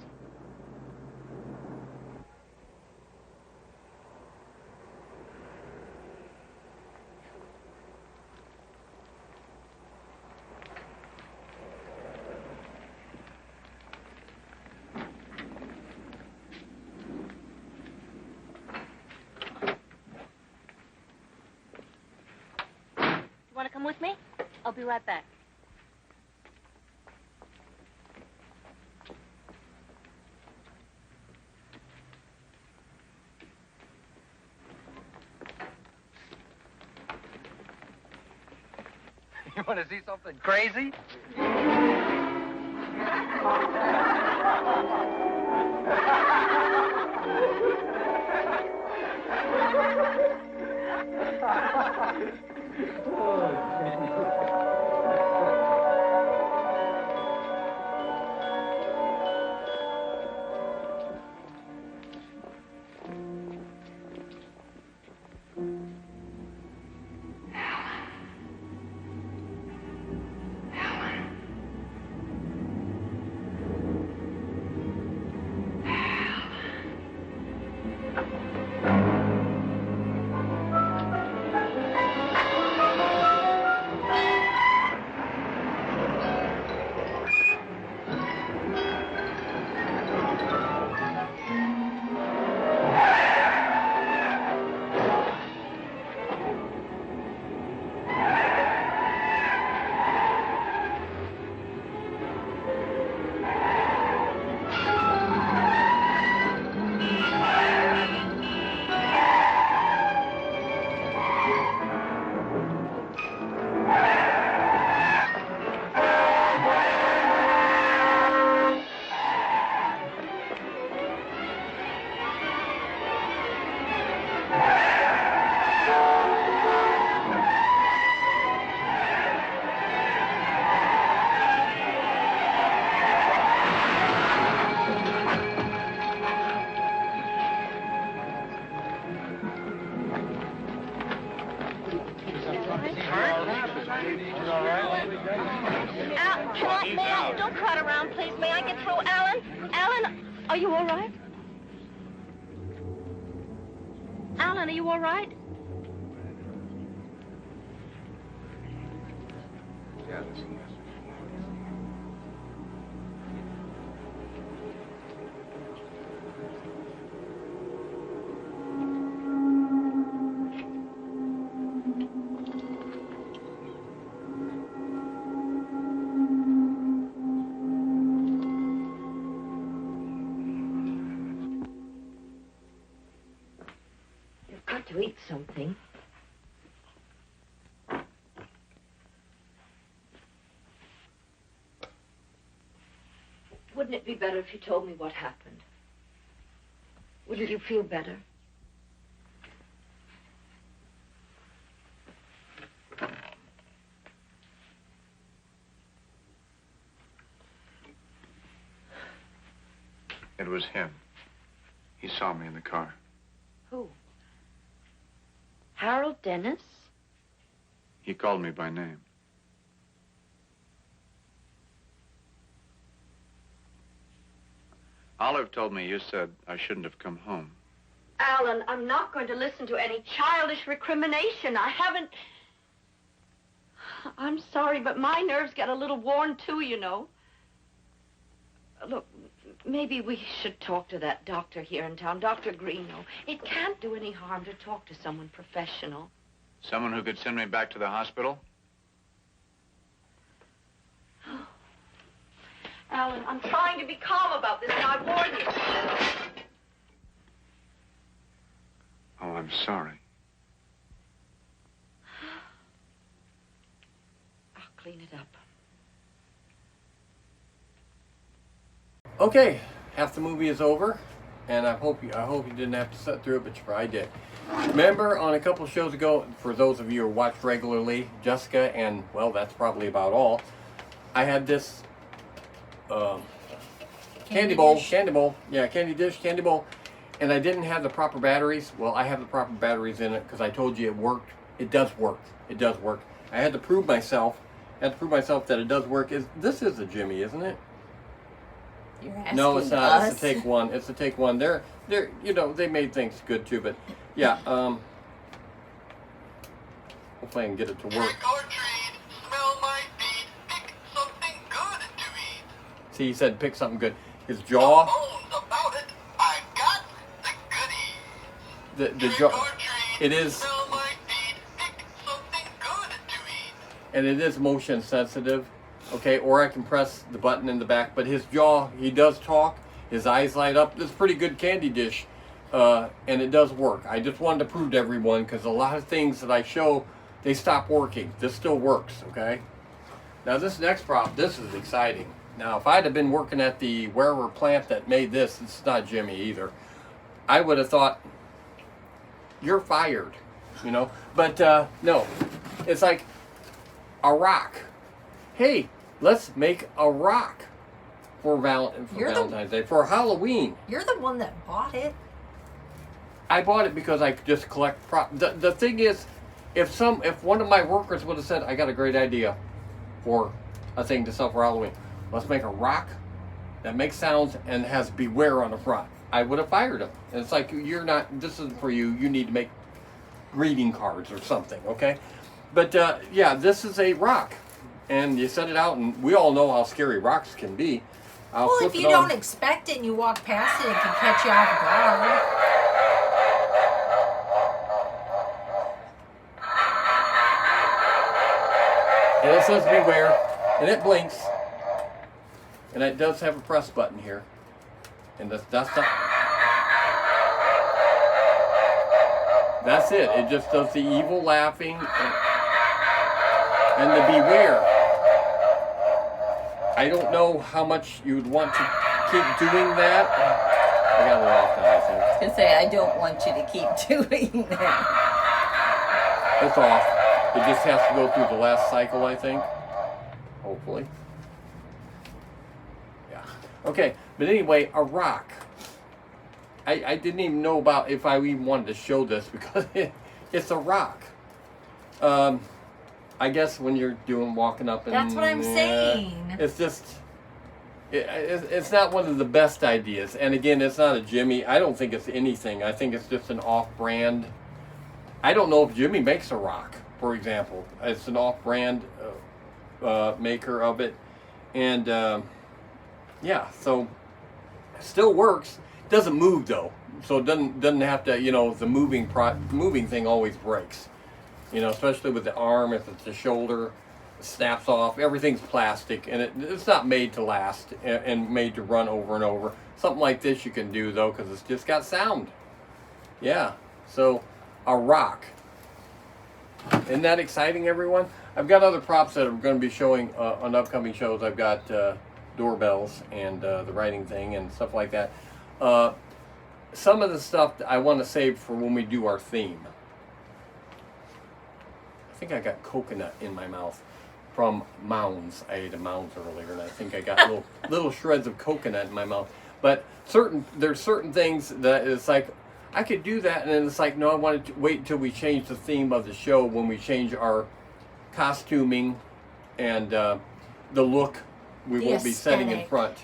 You want to come with me? I'll be right back. You want to see something crazy? May I? Don't trot around, please. May I get through? Alan? Alan, are you all right? Alan, are you all right? To eat something. Wouldn't it be better if you told me what happened? Wouldn't you feel better? It was him. He saw me in the car. Who? Harold Dennis? He called me by name. Olive told me you said I shouldn't have come home. Alan, I'm not going to listen to any childish recrimination. I haven't... I'm sorry, but my nerves got a little worn, too, you know. Look, maybe we should talk to that doctor here in town, Dr. Greeno. It can't do any harm to talk to someone professional. Someone who could send me back to the hospital? Alan, I'm trying to be calm about this, and I warn you. Oh, I'm sorry. I'll clean it up. Okay, half the movie is over, and I hope you didn't have to sit through it, but you probably did. Remember, on a couple shows ago, for those of you who watch regularly, Jessica, and well, that's probably about all. I had this candy bowl, candy bowl, and I didn't have the proper batteries. Well, I have the proper batteries in it because I told you it worked. It does work. It does work. I had to prove myself, I have to prove myself that it does work. This is a Jimmy, isn't it? You're asking No, it's not. us? It's a take one. It's a take one. They're you know, they made things good too, but yeah. Hopefully I can get it to work. See, he said pick something good. His jaw. The jaw. It is. And it is motion sensitive. Okay, or I can press the button in the back. But his jaw, he does talk. His eyes light up. This is a pretty good candy dish. And it does work. I just wanted to prove to everyone because a lot of things that I show, they stop working. This still works, okay? Now this next prop, this is exciting. Now if I'd have been working at the wearer plant that made this, it's not Jimmy either, I would have thought, you're fired, you know? But no, it's like a rock. Hey, let's make a rock for Valentine's Day, for Halloween. You're the one that bought it. I bought it because I just collect props. The thing is, if one of my workers would have said, I got a great idea for a thing to sell for Halloween. Let's make a rock that makes sounds and has beware on the front. I would have fired him. And it's like, this isn't for you. You need to make greeting cards or something, okay? But yeah, this is a rock. And you set it out, and we all know how scary rocks can be. Well, if you don't expect it and you walk past it, it can catch you off guard. And it says beware, and it blinks. And it does have a press button here. And that's it. It just does the evil laughing and the beware. I don't know how much you'd want to keep doing that. I got it off now, I think. I was going to say, I don't want you to keep doing that. It's off. It just has to go through the last cycle, I think. Hopefully. Yeah. Okay, but anyway, a rock. I didn't even know about if I even wanted to show this because it's a rock. I guess when you're walking up and... That's what I'm saying. It's just... It's not one of the best ideas. And again, it's not a Jimmy. I don't think it's anything. I think it's just an off-brand. I don't know if Jimmy makes a rock, for example. It's an off-brand maker of it. And yeah, so it still works. It doesn't move though. So it doesn't have to, you know, the moving thing always breaks. You know, especially with the arm, if it's the shoulder, it snaps off. Everything's plastic, and it's not made to last and made to run over and over. Something like this you can do, though, because it's just got sound. Yeah, so a rock. Isn't that exciting, everyone? I've got other props that I'm going to be showing on upcoming shows. I've got doorbells and the writing thing and stuff like that. Some of the stuff I want to save for when we do our theme. I think I got coconut in my mouth from Mounds. I ate a Mounds earlier, and I think I got little shreds of coconut in my mouth. But there's certain things that it's like, I could do that, and then it's like, no, I wanted to wait until we change the theme of the show when we change our costuming and the look. We won't be setting in front.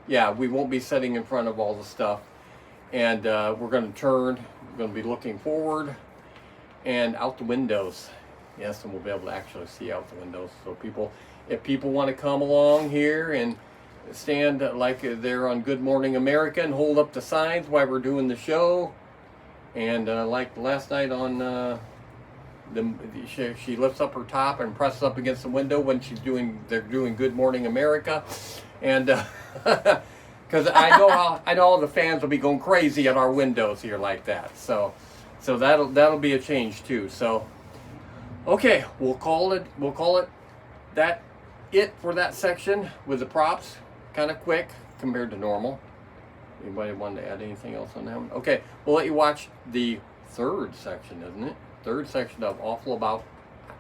Yeah, we won't be setting in front of all the stuff. And we're going to turn. We're going to be looking forward and out the windows. Yes, and we'll be able to actually see out the windows. So if people want to come along here and stand like they're on Good Morning America and hold up the signs while we're doing the show. And like last night on she lifts up her top and presses up against the window when they're doing Good Morning America. And because I know all the fans will be going crazy at our windows here like that. So that'll be a change too. So okay, we'll call it it for that section with the props. Kind of quick compared to normal. Anybody want to add anything else on that one? Okay, we'll let you watch the third section, isn't it? Third section of Awful About.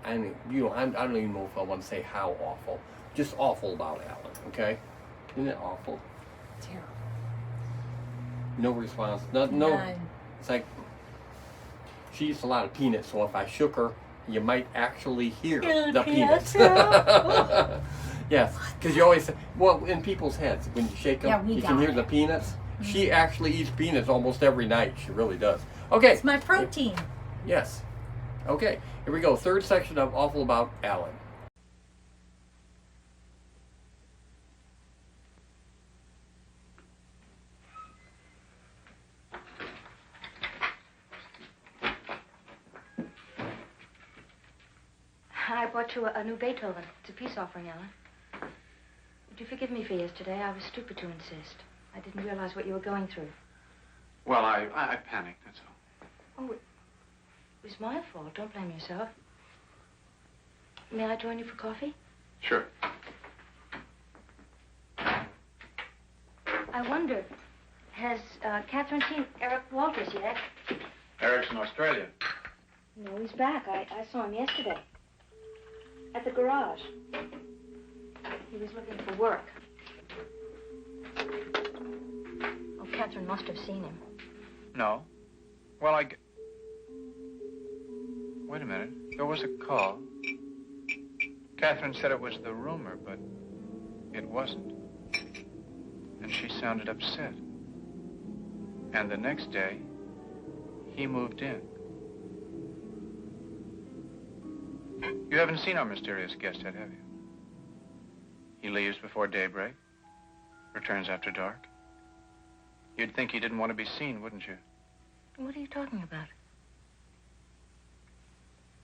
I don't even know if I want to say how awful. Just awful about Alan. Okay, isn't it awful? Terrible. No response. No. It's like she eats a lot of peanuts, so if I shook her you might actually hear Yeah, the peanuts. yeah. Yes, because you always say, well, in people's heads, when you shake them, Yeah, we you can got hear it. the peanuts. She actually eats peanuts almost every night. She really does. Okay. It's my protein. Yes. Okay, here we go. Third section of Awful About Alan. I bought you a new Beethoven. It's a peace offering, Alan. Would you forgive me for yesterday? I was stupid to insist. I didn't realize what you were going through. Well, I panicked, that's all. Oh, it was my fault. Don't blame yourself. May I join you for coffee? Sure. I wonder, has Catherine seen Eric Walters yet? Eric's in Australia. No, he's back. I saw him yesterday. At the garage. He was looking for work. Oh, Catherine must have seen him. No. Well, wait a minute. There was a call. Catherine said it was the rumor, but it wasn't. And she sounded upset. And the next day, he moved in. You haven't seen our mysterious guest yet, have you? He leaves before daybreak, returns after dark. You'd think he didn't want to be seen, wouldn't you? What are you talking about?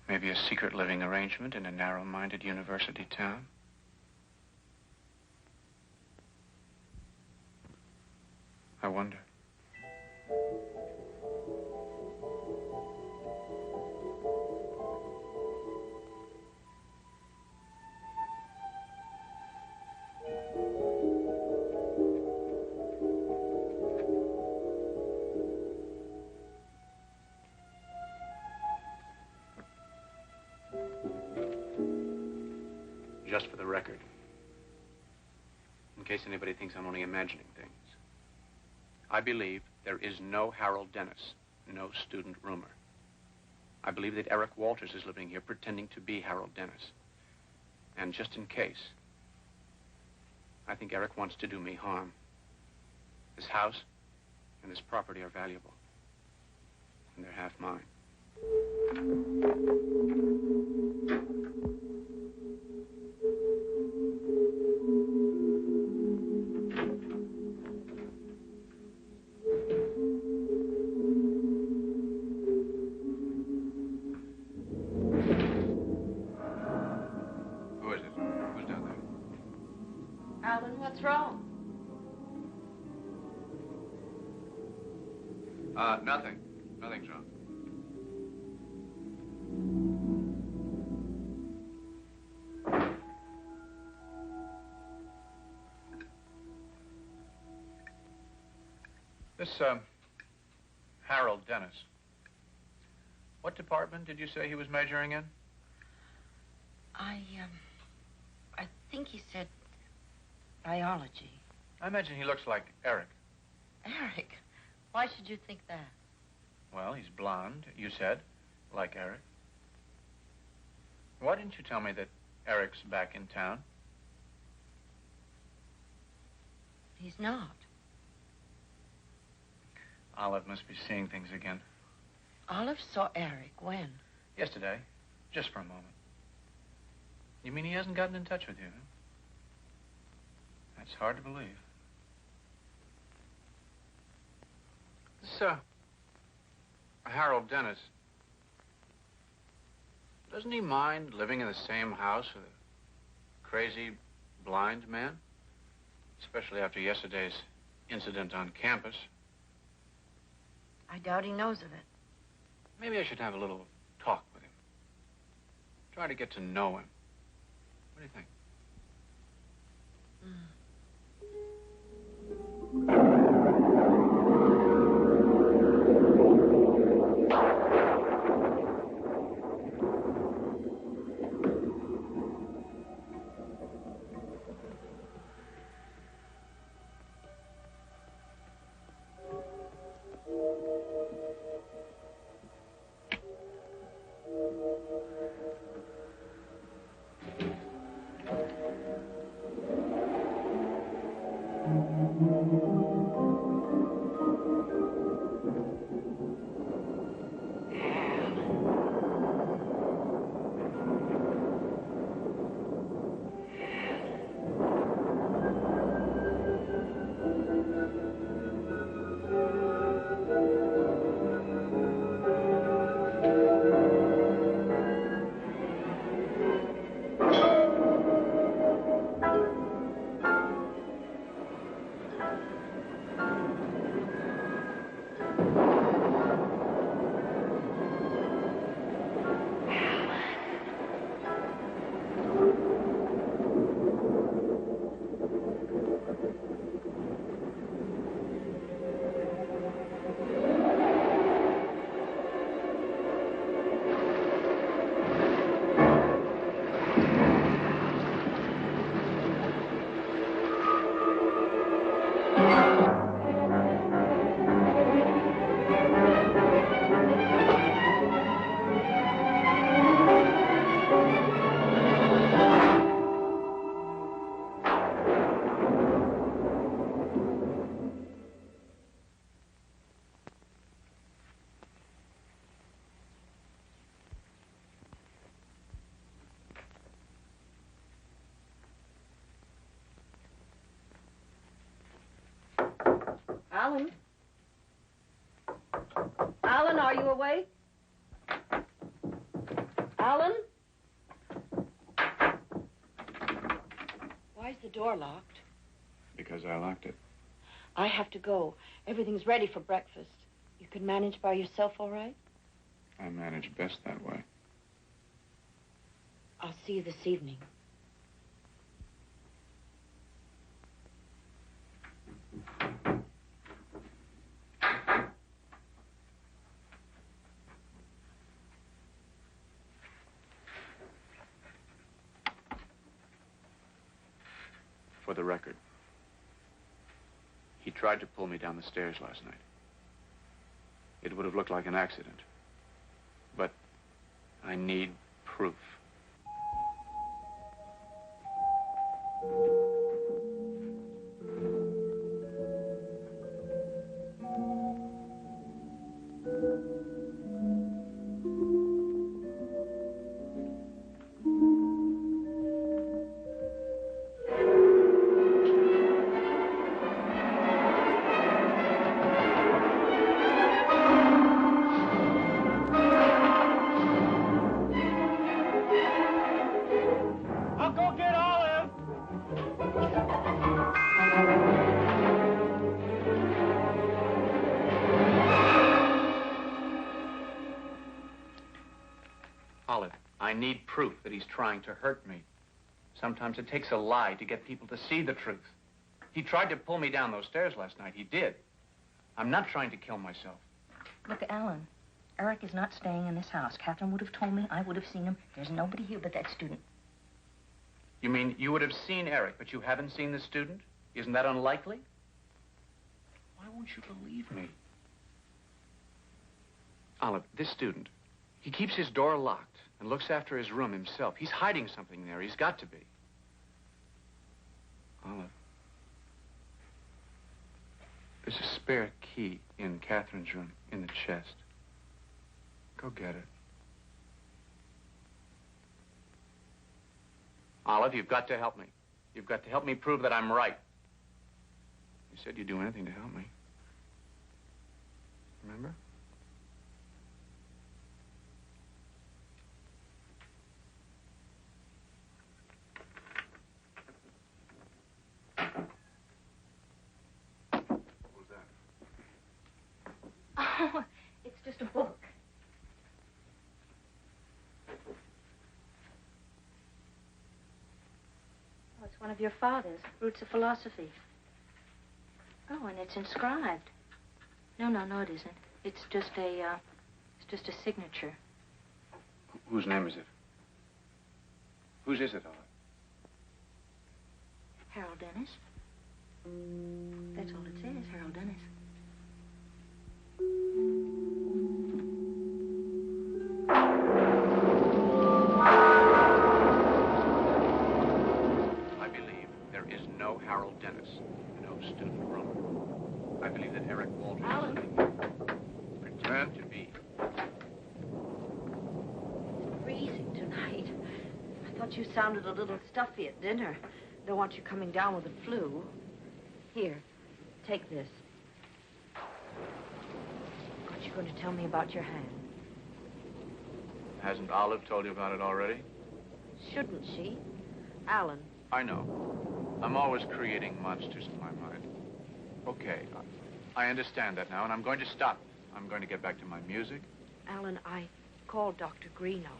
Maybe a secret living arrangement in a narrow-minded university town? I wonder. Just for the record, in case anybody thinks I'm only imagining things, I believe there is no Harold Dennis, no student rumor. I believe that Eric Walters is living here pretending to be Harold Dennis. And just in case, I think Eric wants to do me harm. This house and this property are valuable, and they're half mine. Who is it? Who's down there? Alan, what's wrong? Nothing. Nothing's wrong. This, Harold Dennis. What department did you say he was majoring in? I think he said biology. I imagine he looks like Eric. Eric? Why should you think that? Well, he's blonde, you said, like Eric. Why didn't you tell me that Eric's back in town? He's not. Olive must be seeing things again. Olive saw Eric when? Yesterday, just for a moment. You mean he hasn't gotten in touch with you? Huh? That's hard to believe. This, Harold Dennis, doesn't he mind living in the same house with a crazy, blind man? Especially after yesterday's incident on campus. I doubt he knows of it. Maybe I should have a little talk with him. Try to get to know him. What do you think? Alan? Alan, are you awake? Alan? Why is the door locked? Because I locked it. I have to go. Everything's ready for breakfast. You can manage by yourself, all right? I manage best that way. I'll see you this evening. For the record, he tried to pull me down the stairs last night. It would have looked like an accident. But I need proof. Olive, I need proof that he's trying to hurt me. Sometimes it takes a lie to get people to see the truth. He tried to pull me down those stairs last night. He did. I'm not trying to kill myself. Look, Alan, Eric is not staying in this house. Catherine would have told me. I would have seen him. There's nobody here but that student. You mean you would have seen Eric, but you haven't seen the student? Isn't that unlikely? Why won't you believe me? Olive, this student, he keeps his door locked and looks after his room himself. He's hiding something there. He's got to be. Olive, there's a spare key in Catherine's room, in the chest. Go get it. Olive, you've got to help me. You've got to help me prove that I'm right. You said you'd do anything to help me. Remember? What was that? Oh, it's just a book. Oh, it's one of your father's, Roots of Philosophy. Oh, and it's inscribed. No, it isn't. It's just a signature. Whose name is it? Whose is it, Olive? Harold Dennis. That's all it says, Harold Dennis. I believe there is no Harold Dennis, no student room. I believe that Eric Walters returned to be. Freezing tonight. I thought you sounded a little stuffy at dinner. Don't want you coming down with the flu. Here, take this. Aren't you going to tell me about your hand? Hasn't Olive told you about it already? Shouldn't she? Alan. I know. I'm always creating monsters in my mind. Okay, I understand that now, and I'm going to stop. I'm going to get back to my music. Alan, I called Dr. Greeno.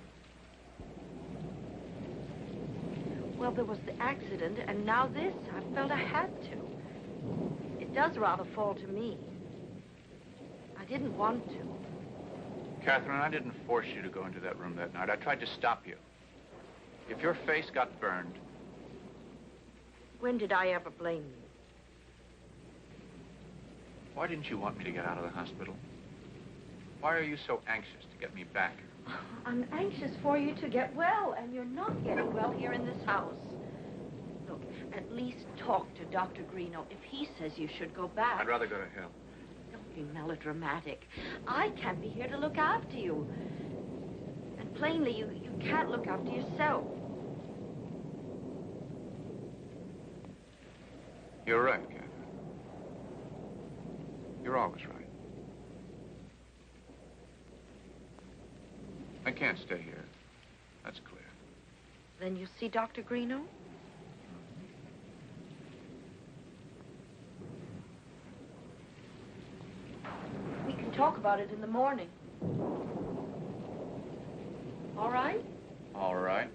Well, there was the accident, and now this. I felt I had to. It does rather fall to me. I didn't want to. Catherine, I didn't force you to go into that room that night. I tried to stop you. If your face got burned... When did I ever blame you? Why didn't you want me to get out of the hospital? Why are you so anxious to get me back? I'm anxious for you to get well, and you're not getting well here in this house. Look, at least talk to Dr. Greeno. If he says you should go back... I'd rather go to hell. Don't be melodramatic. I can't be here to look after you. And plainly, you can't look after yourself. You're right, Catherine. You're always right. I can't stay here. That's clear. Then you see Dr. Greeno? We can talk about it in the morning. All right? All right.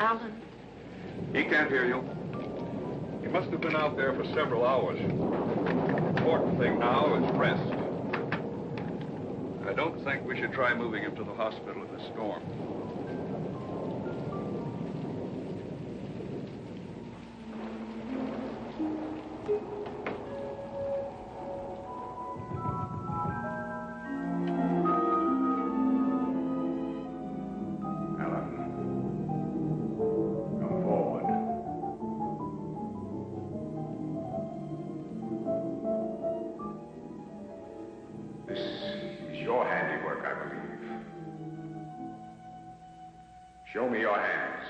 Alan. He can't hear you. He must have been out there for several hours. The important thing now is rest. I don't think we should try moving him to the hospital in the storm. Show me your hands.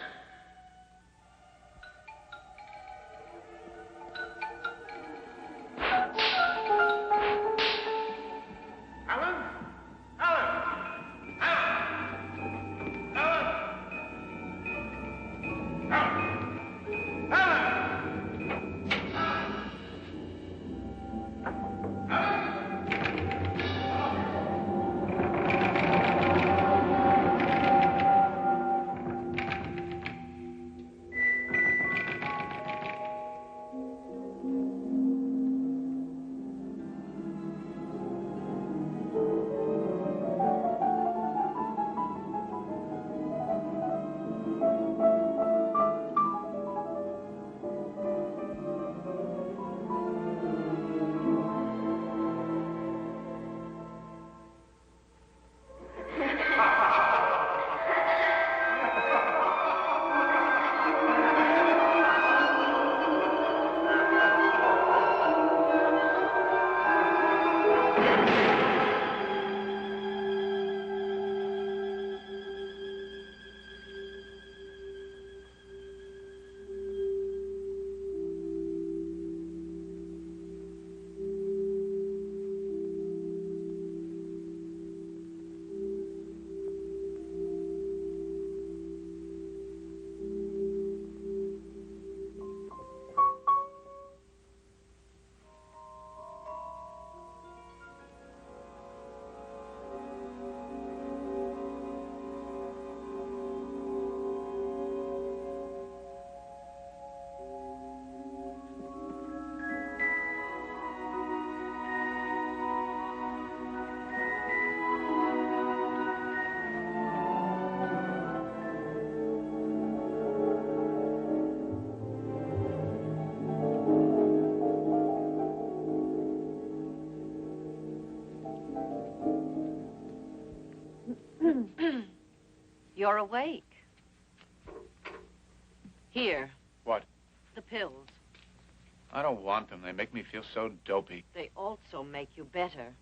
Alan? Alan! Alan! Alan! Alan! You're awake. Here, What? the pills. I don't want them. They make me feel so dopey. They also make you better.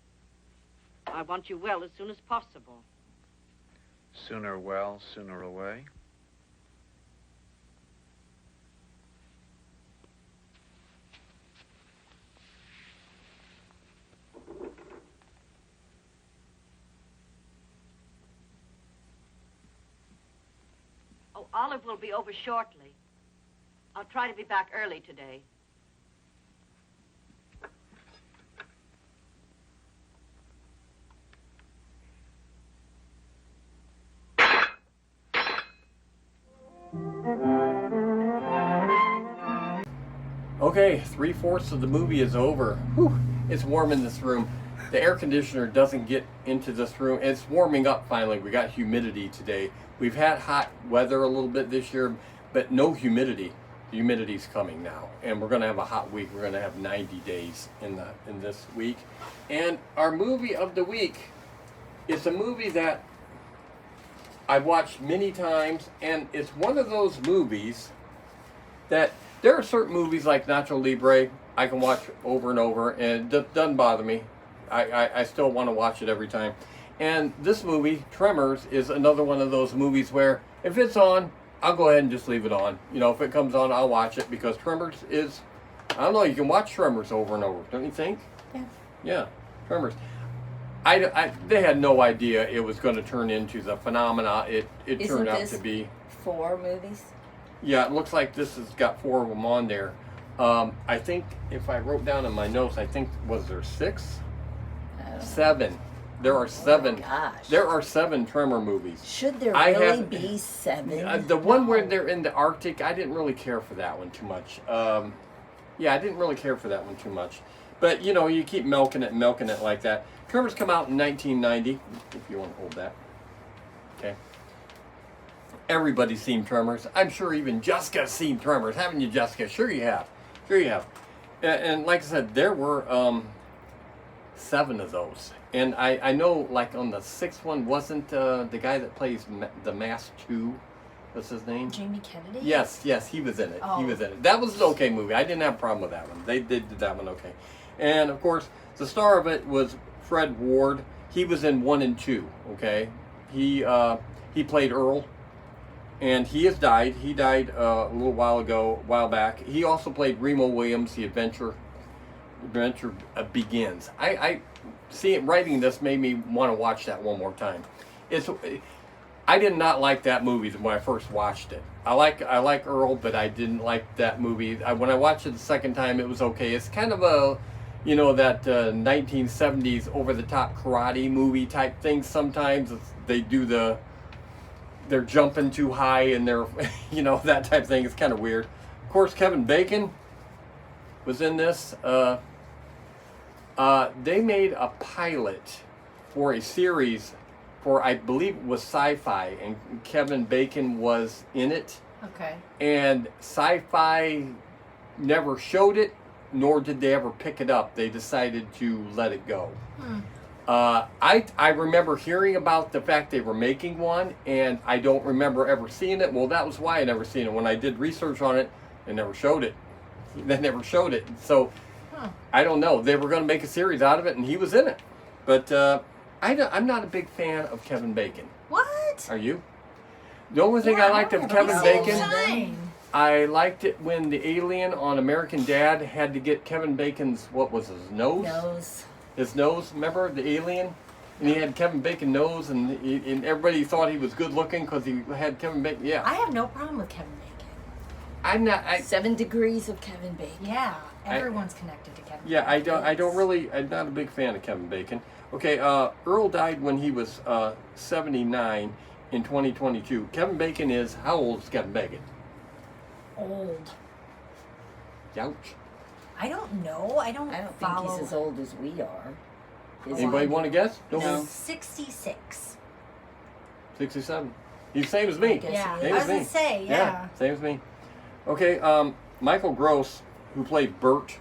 I want you well as soon as possible. Sooner well, sooner away. Oh, Olive will be over shortly. I'll try to be back early today. Okay, 3/4 of the movie is over. Whew, it's warm in this room. The air conditioner doesn't get into this room. It's warming up finally. We got humidity today. We've had hot weather a little bit this year, but no humidity. The humidity's coming now, and we're going to have a hot week. We're going to have 90 days in this week. And our movie of the week is a movie that I watched many times, and it's one of those movies that there are certain movies like Nacho Libre I can watch over and over, and it doesn't bother me. I still want to watch it every time. And this movie, Tremors, is another one of those movies where if it's on, I'll go ahead and just leave it on. You know, if it comes on, I'll watch it, because Tremors is, I don't know, you can watch Tremors over and over, don't you think? Yeah. Yeah, Tremors. They had no idea it was going to turn into the phenomena it turned out to be. 4 movies? Yeah, it looks like this has got 4 of them on there. I think, if I wrote down in my notes, I think, was there 6? 7. There are 7. Oh my gosh. There are 7 Tremor movies. Should there really be 7? The one where they're in the Arctic, I didn't really care for that one too much. Yeah, I didn't really care for that one too much. But, you know, you keep milking it like that. Tremors come out in 1990, if you want to hold that. Okay. Everybody's seen Tremors. I'm sure even Jessica's seen Tremors. Haven't you, Jessica? Sure you have. Sure you have. And like I said, there were 7 of those. And I know, like, on the 6th one, wasn't the guy that plays The Mask 2, what's his name? Jamie Kennedy? Yes, he was in it. Oh. He was in it. That was an okay movie. I didn't have a problem with that one. They did that one okay. And, of course, the star of it was Fred Ward. He was in 1 and 2, okay? He played Earl. And he has died. He died a while back. He also played Remo Williams, The Adventure Begins. I see it, writing this made me want to watch that one more time. I did not like that movie when I first watched it. I like Earl, but I didn't like that movie. When I watched it the second time, it was okay. It's kind of a, you know, that 1970s over-the-top karate movie type thing. Sometimes they do they're jumping too high and they're, you know, that type of thing. It's kind of weird. Of course, Kevin Bacon was in this. They made a pilot for a series for, I believe it was Sci-Fi, and Kevin Bacon was in it. Okay. And Sci-Fi never showed it, nor did they ever pick it up. They decided to let it go. I remember hearing about the fact they were making one, and I don't remember ever seeing it. Well, that was why I never seen it. When I did research on it, they never showed it. So, I don't know. They were going to make a series out of it, and he was in it. But I'm not a big fan of Kevin Bacon. What? Are you? The only thing I liked of Kevin Bacon, I liked it when the alien on American Dad had to get Kevin Bacon's, what was his nose? His nose, remember the alien? And he had Kevin Bacon nose, and everybody thought he was good looking because he had Kevin Bacon. Yeah. I have no problem with Kevin Bacon. I'm not. 7 degrees of Kevin Bacon. Yeah, everyone's connected to Kevin. Yeah, Bacon. I'm not a big fan of Kevin Bacon. Okay, Earl died when he was 79 in 2022. Kevin Bacon is, how old is Kevin Bacon? Old. Ouch. I don't know. I don't think he's as old as we are. Anybody want to guess? No. 66. 67. He's the same as me. Yeah, Same I as was going me. to say, yeah. Same as me. Okay, Michael Gross, who played Bert,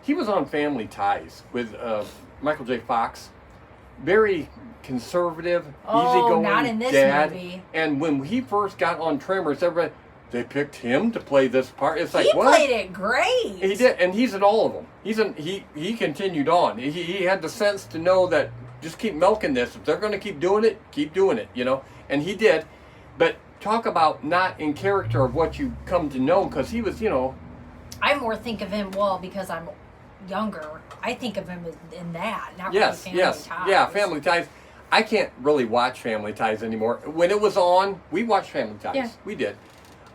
he was on Family Ties with Michael J. Fox. Very conservative, Oh, easygoing not in this dad. movie. And when he first got on Tremors, everybody, they picked him to play this part. It's like, He what? played it great. He did, and he's in all of them. He continued on. He had the sense to know that just keep milking this. If they're going to keep doing it, you know. And he did. But talk about not in character of what you come to know, because he was, you know. I more think of him, well, because I'm younger, I think of him in that, not Yes, really yes, Family Ties. yeah, Family Ties. I can't really watch Family Ties anymore. When it was on, we watched Family Ties. Yeah. We did.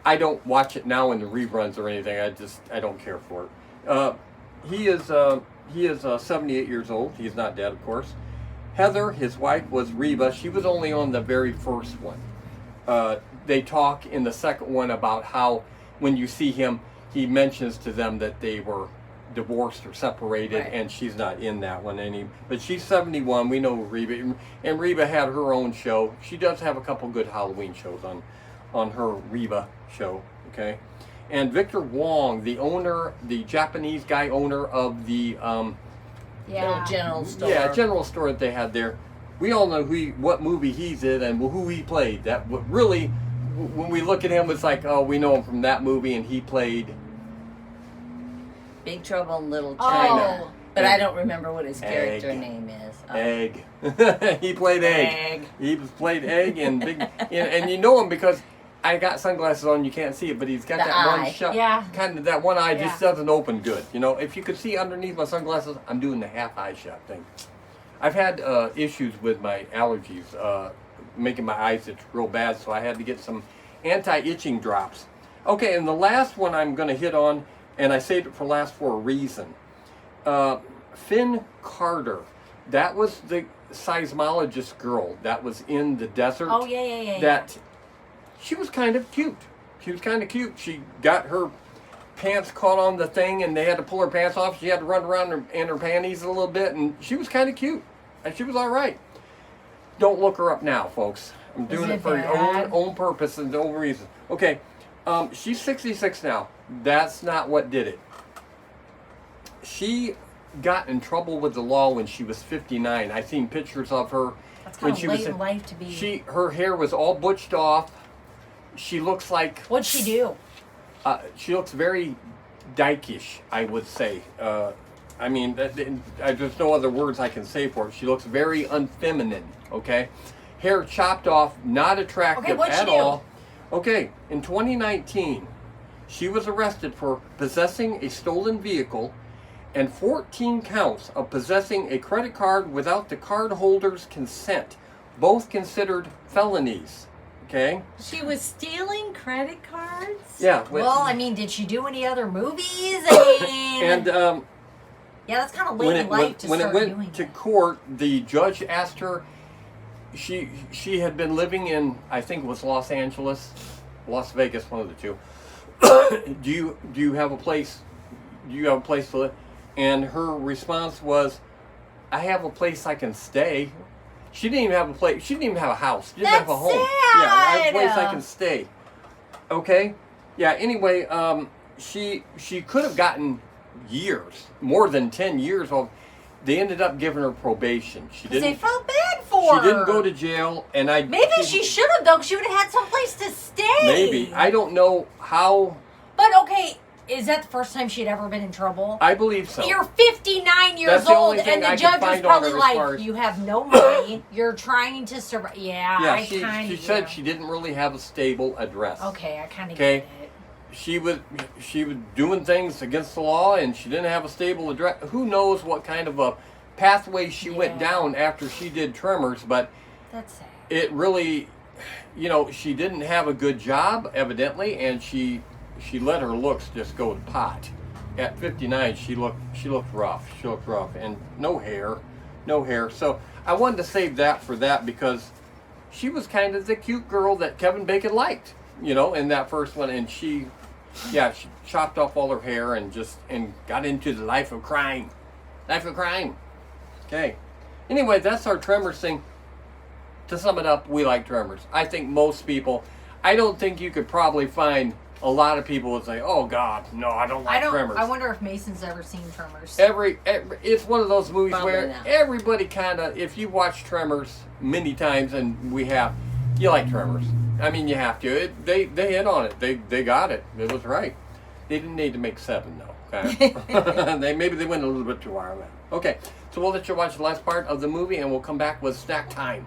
I don't watch it now in the reruns or anything. I don't care for it. He is 78 years old. He's not dead, of course. Heather, his wife, was Reba. She was only on the very first one. They talk in the second one about how when you see him, he mentions to them that they were divorced or separated, Right. and she's not in that one but she's 71. We know Reba, and Reba had her own show. She does have a couple good Halloween shows on her Reba show. Okay, and Victor Wong, the Japanese guy owner of the Little general store. yeah, general store that they had there. We all know what movie he's in and who he played. That really, when we look at him, it's like, oh, we know him from that movie, and he played Big Trouble in Little China. Oh. But I don't remember what his Egg. character name is. Egg. He played Egg. He played Egg and Big, and you know him because I got sunglasses on. You can't see it, but he's got The that eye. one shut. Yeah. Kind of that one eye just Yeah. doesn't open good. You know, if you could see underneath my sunglasses, I'm doing the half eye shut thing. I've had issues with my allergies, making my eyes itch real bad, so I had to get some anti-itching drops. Okay, and the last one I'm going to hit on, and I saved it for last for a reason. Finn Carter, that was the seismologist girl that was in the desert. Oh, yeah. That she was kind of cute. She got her pants caught on the thing, and they had to pull her pants off. She had to run around in her panties a little bit, and she was kind of cute. And she was all right. Don't look her up now, folks. I'm doing it for your own purpose and own reason. Okay, she's 66 now. That's not what did it. She got in trouble with the law when she was 59. I seen pictures of her That's when kind she of was late in life to be. her hair was all butched off. She looks like What'd she do? she looks very dykish, I would say. I mean, there's no other words I can say for it. She looks very unfeminine, okay? Hair chopped off, not attractive what'd she at do? all. Okay, in 2019, she was arrested for possessing a stolen vehicle and 14 counts of possessing a credit card without the cardholder's consent, both considered felonies, okay? She was stealing credit cards? Yeah. Well, I mean, did she do any other movies? I mean, And yeah, that's kind of late in life to when start it went doing to that. court, the judge asked her. She had been living in, I think it was Los Angeles, Las Vegas, one of the two. do you have a place? Do you have a place to live? And her response was, "I have a place I can stay." She didn't even have a place. She didn't even have a house. She didn't have a home. Sad. Yeah, I have a place I can stay. Okay. Yeah. Anyway, she could have gotten years, more than 10 years of. They ended up giving her probation. She Because didn't. they felt bad for her. She didn't go to jail, and Maybe she should have, though. She would have had some place to stay. Maybe I don't know how. But okay, is that the first time she'd ever been in trouble? I believe so. You're 59 years That's the only old, thing and the I could judge was find on probably her as far like, as- "You have no money. You're trying to survive." Yeah, she said she didn't really have a stable address. Okay, I kind of Okay. get it. She was doing things against the law, and she didn't have a stable address. Who knows what kind of a pathway she went down after she did Tremors, but That's sad. it really, she didn't have a good job evidently, and she let her looks just go to pot. At 59, she looked rough. She looked rough, and no hair. So I wanted to save that for that because she was kind of the cute girl that Kevin Bacon liked, in that first one, and she chopped off all her hair and got into the life of crime. Okay. Anyway, that's our Tremors thing. To sum it up, we like Tremors. I think most people. I don't think you could probably find a lot of people would say, "Oh God, no, I don't like Tremors." I wonder if Mason's ever seen Tremors. Every it's one of those movies Probably where not. everybody kind of, if you watch Tremors many times, and we have, you like Tremors. I mean, you have to. They hit on it. They got it. It was right. They didn't need to make 7 though. Okay. Maybe they went a little bit too far on that. Okay, so we'll let you watch the last part of the movie, and we'll come back with snack time.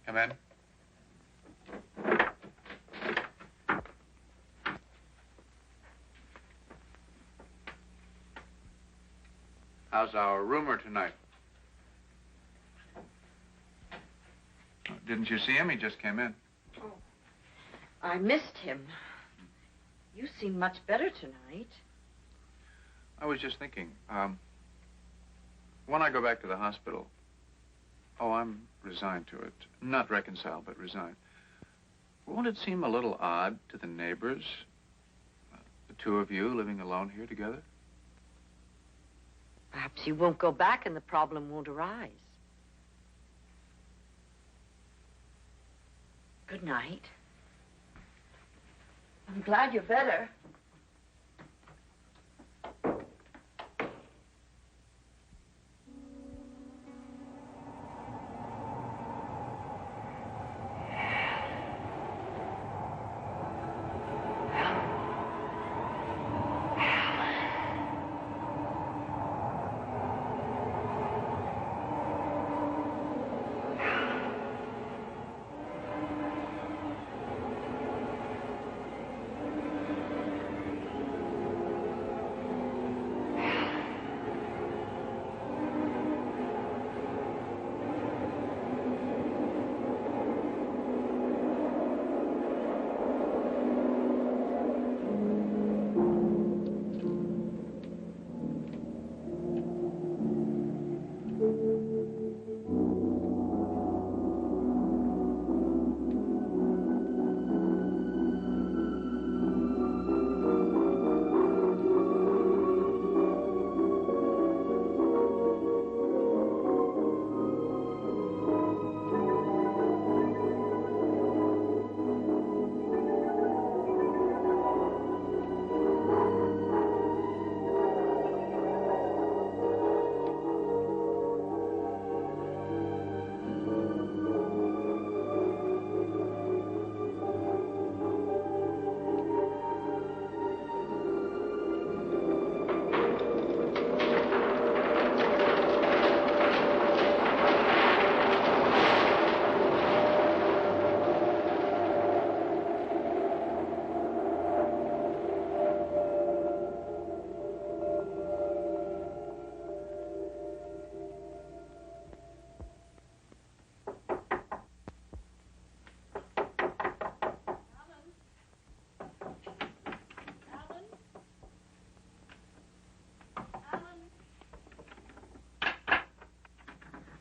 Come in. How's our roomer tonight? Didn't you see him? He just came in. Oh, I missed him. You seem much better tonight. I was just thinking, when I go back to the hospital, I'm resigned to it. Not reconciled, but resigned. Won't it seem a little odd to the neighbors, the two of you living alone here together? Perhaps you won't go back and the problem won't arise. Good night. I'm glad you're better.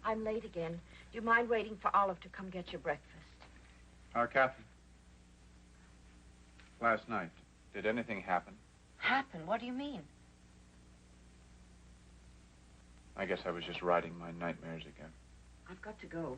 I'm late again. Do you mind waiting for Olive to come get your breakfast? Catherine. Last night, did anything happen? Happen? What do you mean? I guess I was just riding my nightmares again. I've got to go.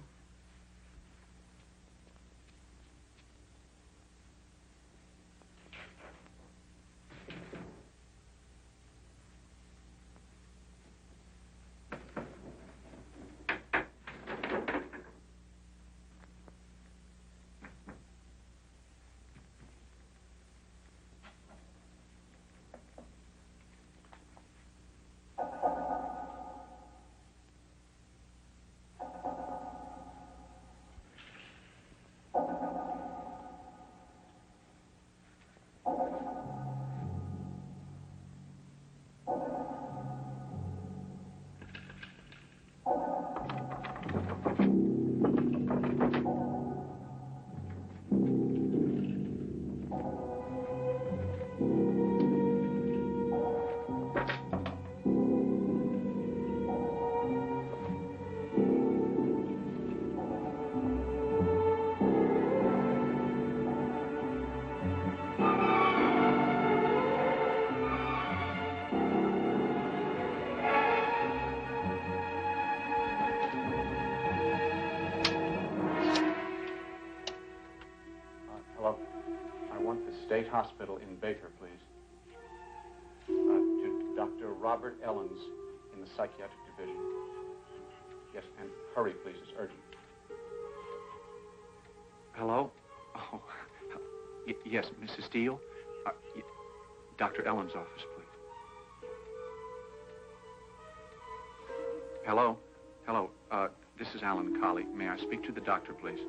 State Hospital in Baker, please. To Dr. Robert Ellens in the Psychiatric Division. Yes, and hurry, please. It's urgent. Hello? Oh, yes, Mrs. Steele. Dr. Ellens' office, please. Hello? Hello. This is Alan Colley. May I speak to the doctor, please?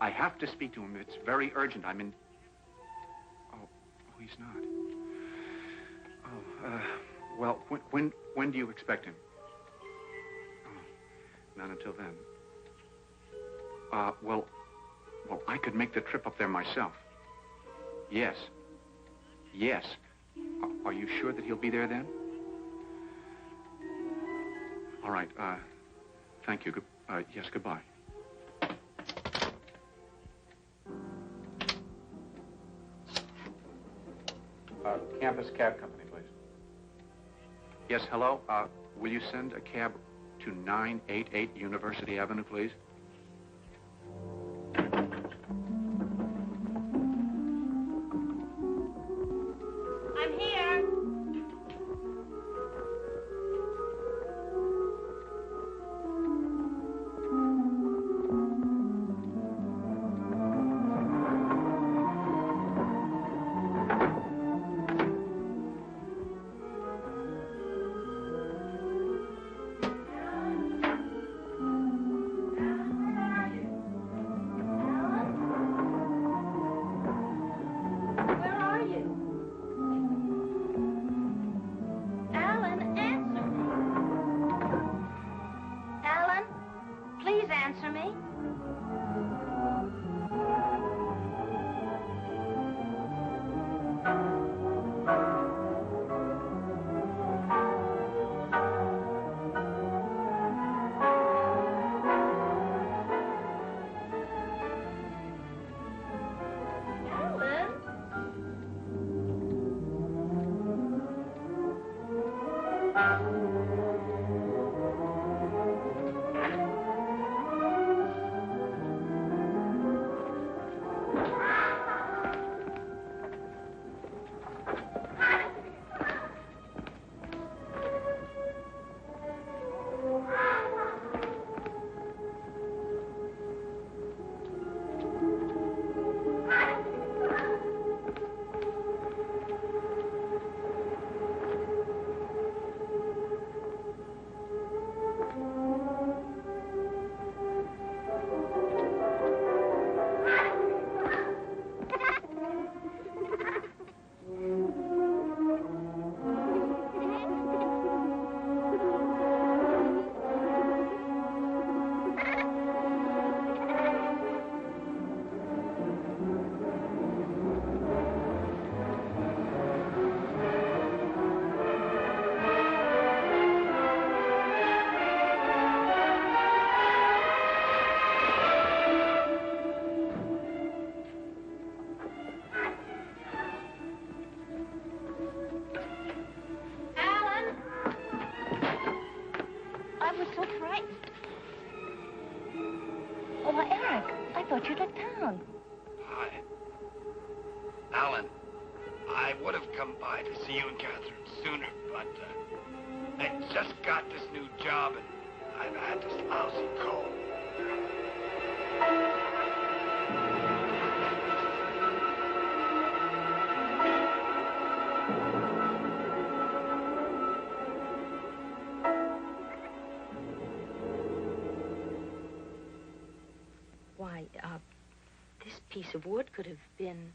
I have to speak to him. It's very urgent. I'm in... Oh, he's not. Oh, well, when do you expect him? Oh, not until then. Well, I could make the trip up there myself. Yes. Yes. Are you sure that he'll be there then? All right, thank you. Yes, goodbye. Campus cab company, please. Yes, hello. Will you send a cab to 988 University Avenue, please? I'm here. thought you'd left town. Hi. Alan, I would have come by to see you and Catherine sooner, but I just got this new job and I've had this lousy cold. Why, this piece of wood could have been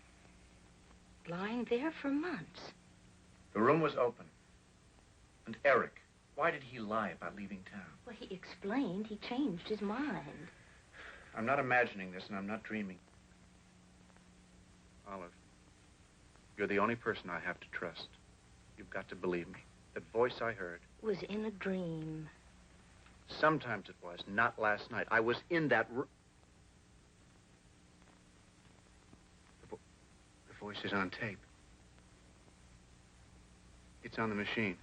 lying there for months. The room was open. And Eric, why did he lie about leaving town? Well, he explained he changed his mind. I'm not imagining this, and I'm not dreaming. Olive, you're the only person I have to trust. You've got to believe me. That voice I heard Was in a dream. Sometimes it was, not last night. I was in that room. The voice is on tape. It's on the machine.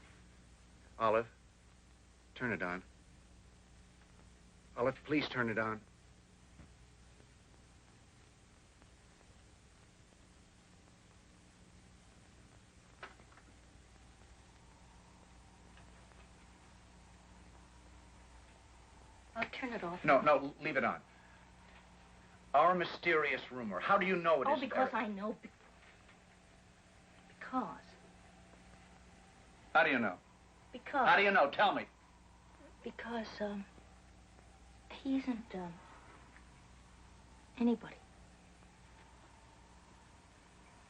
Olive, turn it on. Olive, please turn it on. I'll turn it off. No, leave it on. Our mysterious rumor. How do you know it is? Oh, because Eric? I know. Because. How do you know? Because. How do you know? Tell me. Because, he isn't, anybody.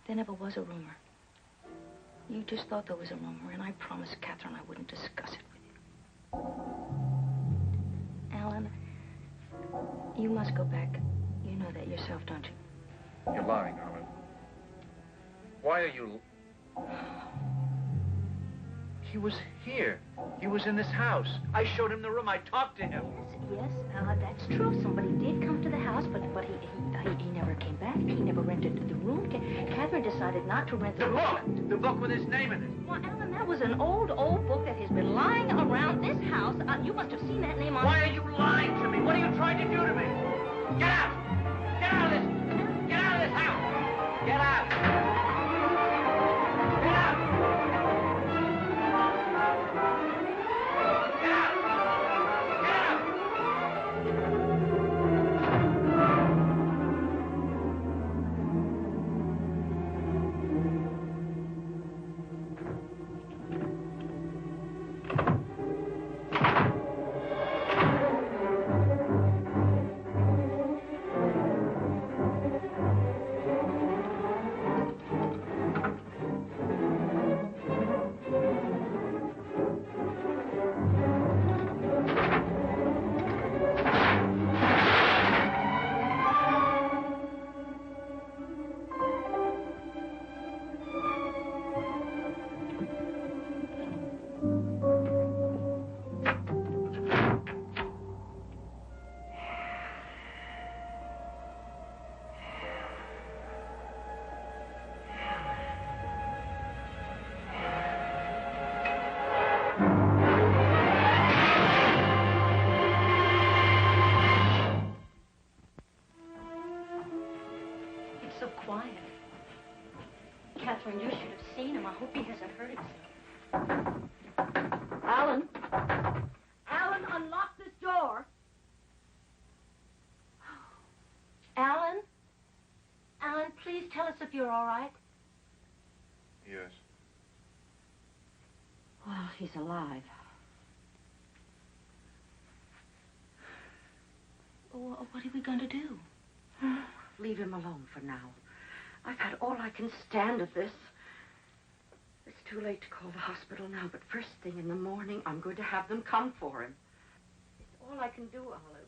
There never was a rumor. You just thought there was a rumor, and I promised Catherine I wouldn't discuss it with you. Alan, you must go back. You know that yourself, don't you? You're lying, Alan. Why are you... He was here. He was in this house. I showed him the room. I talked to him. Yes, that's true. Somebody did come to the house, but he never came back. He never rented the room. Catherine decided not to rent the room. The book with his name in it. Well, Alan, that was an old book that has been lying around this house. You must have seen that name on... Why are you lying to me? What are you trying to do to me? Get out! Get out of this! Get out of this house! Get out! Get out! So quiet. Catherine, you should have seen him. I hope he hasn't hurt himself. Alan? Alan, unlock this door. Alan? Alan, please tell us if you're all right. Yes. Well, he's alive. Well, what are we going to do? Leave him alone for now. I've had all I can stand of this. It's too late to call the hospital now, but first thing in the morning, I'm going to have them come for him. It's all I can do, Olive.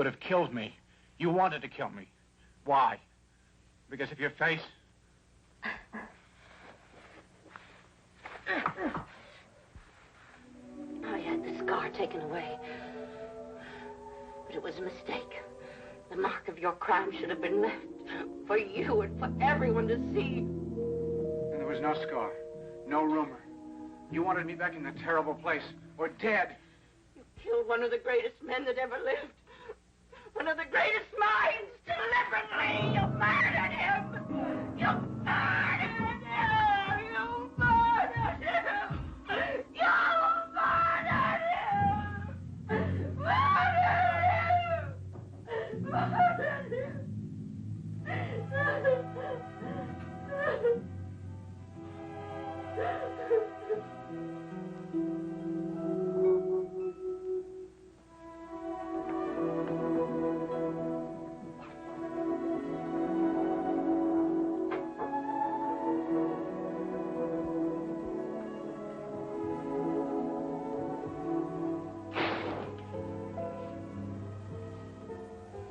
would have killed me. You wanted to kill me. Why? Because of your face? I had the scar taken away. But it was a mistake. The mark of your crime should have been left for you and for everyone to see. And there was no scar, no rumor. You wanted me back in the terrible place, or dead. You killed one of the greatest men that ever lived. One of the greatest minds deliberately. You murdered him. You murdered him. You murdered him. You murdered him. Murdered him.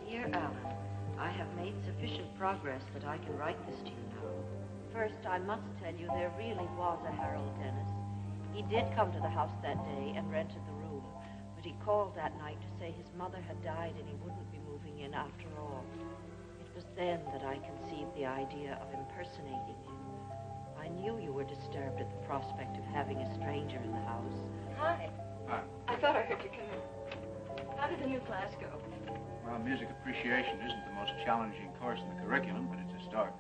Dear Alan, I have made sufficient progress that I can write this to you now. First, I must tell you there really was a Harold Dennis. He did come to the house that day and rented the room, but he called that night to say his mother had died and he wouldn't be moving in after all. It was then that I conceived the idea of impersonating him. I knew you were disturbed at the prospect of having a stranger in the house. Hi. Hi. I thought I heard you come in. How did the new class go? Well, music appreciation isn't the most challenging course in the curriculum, but it's a start.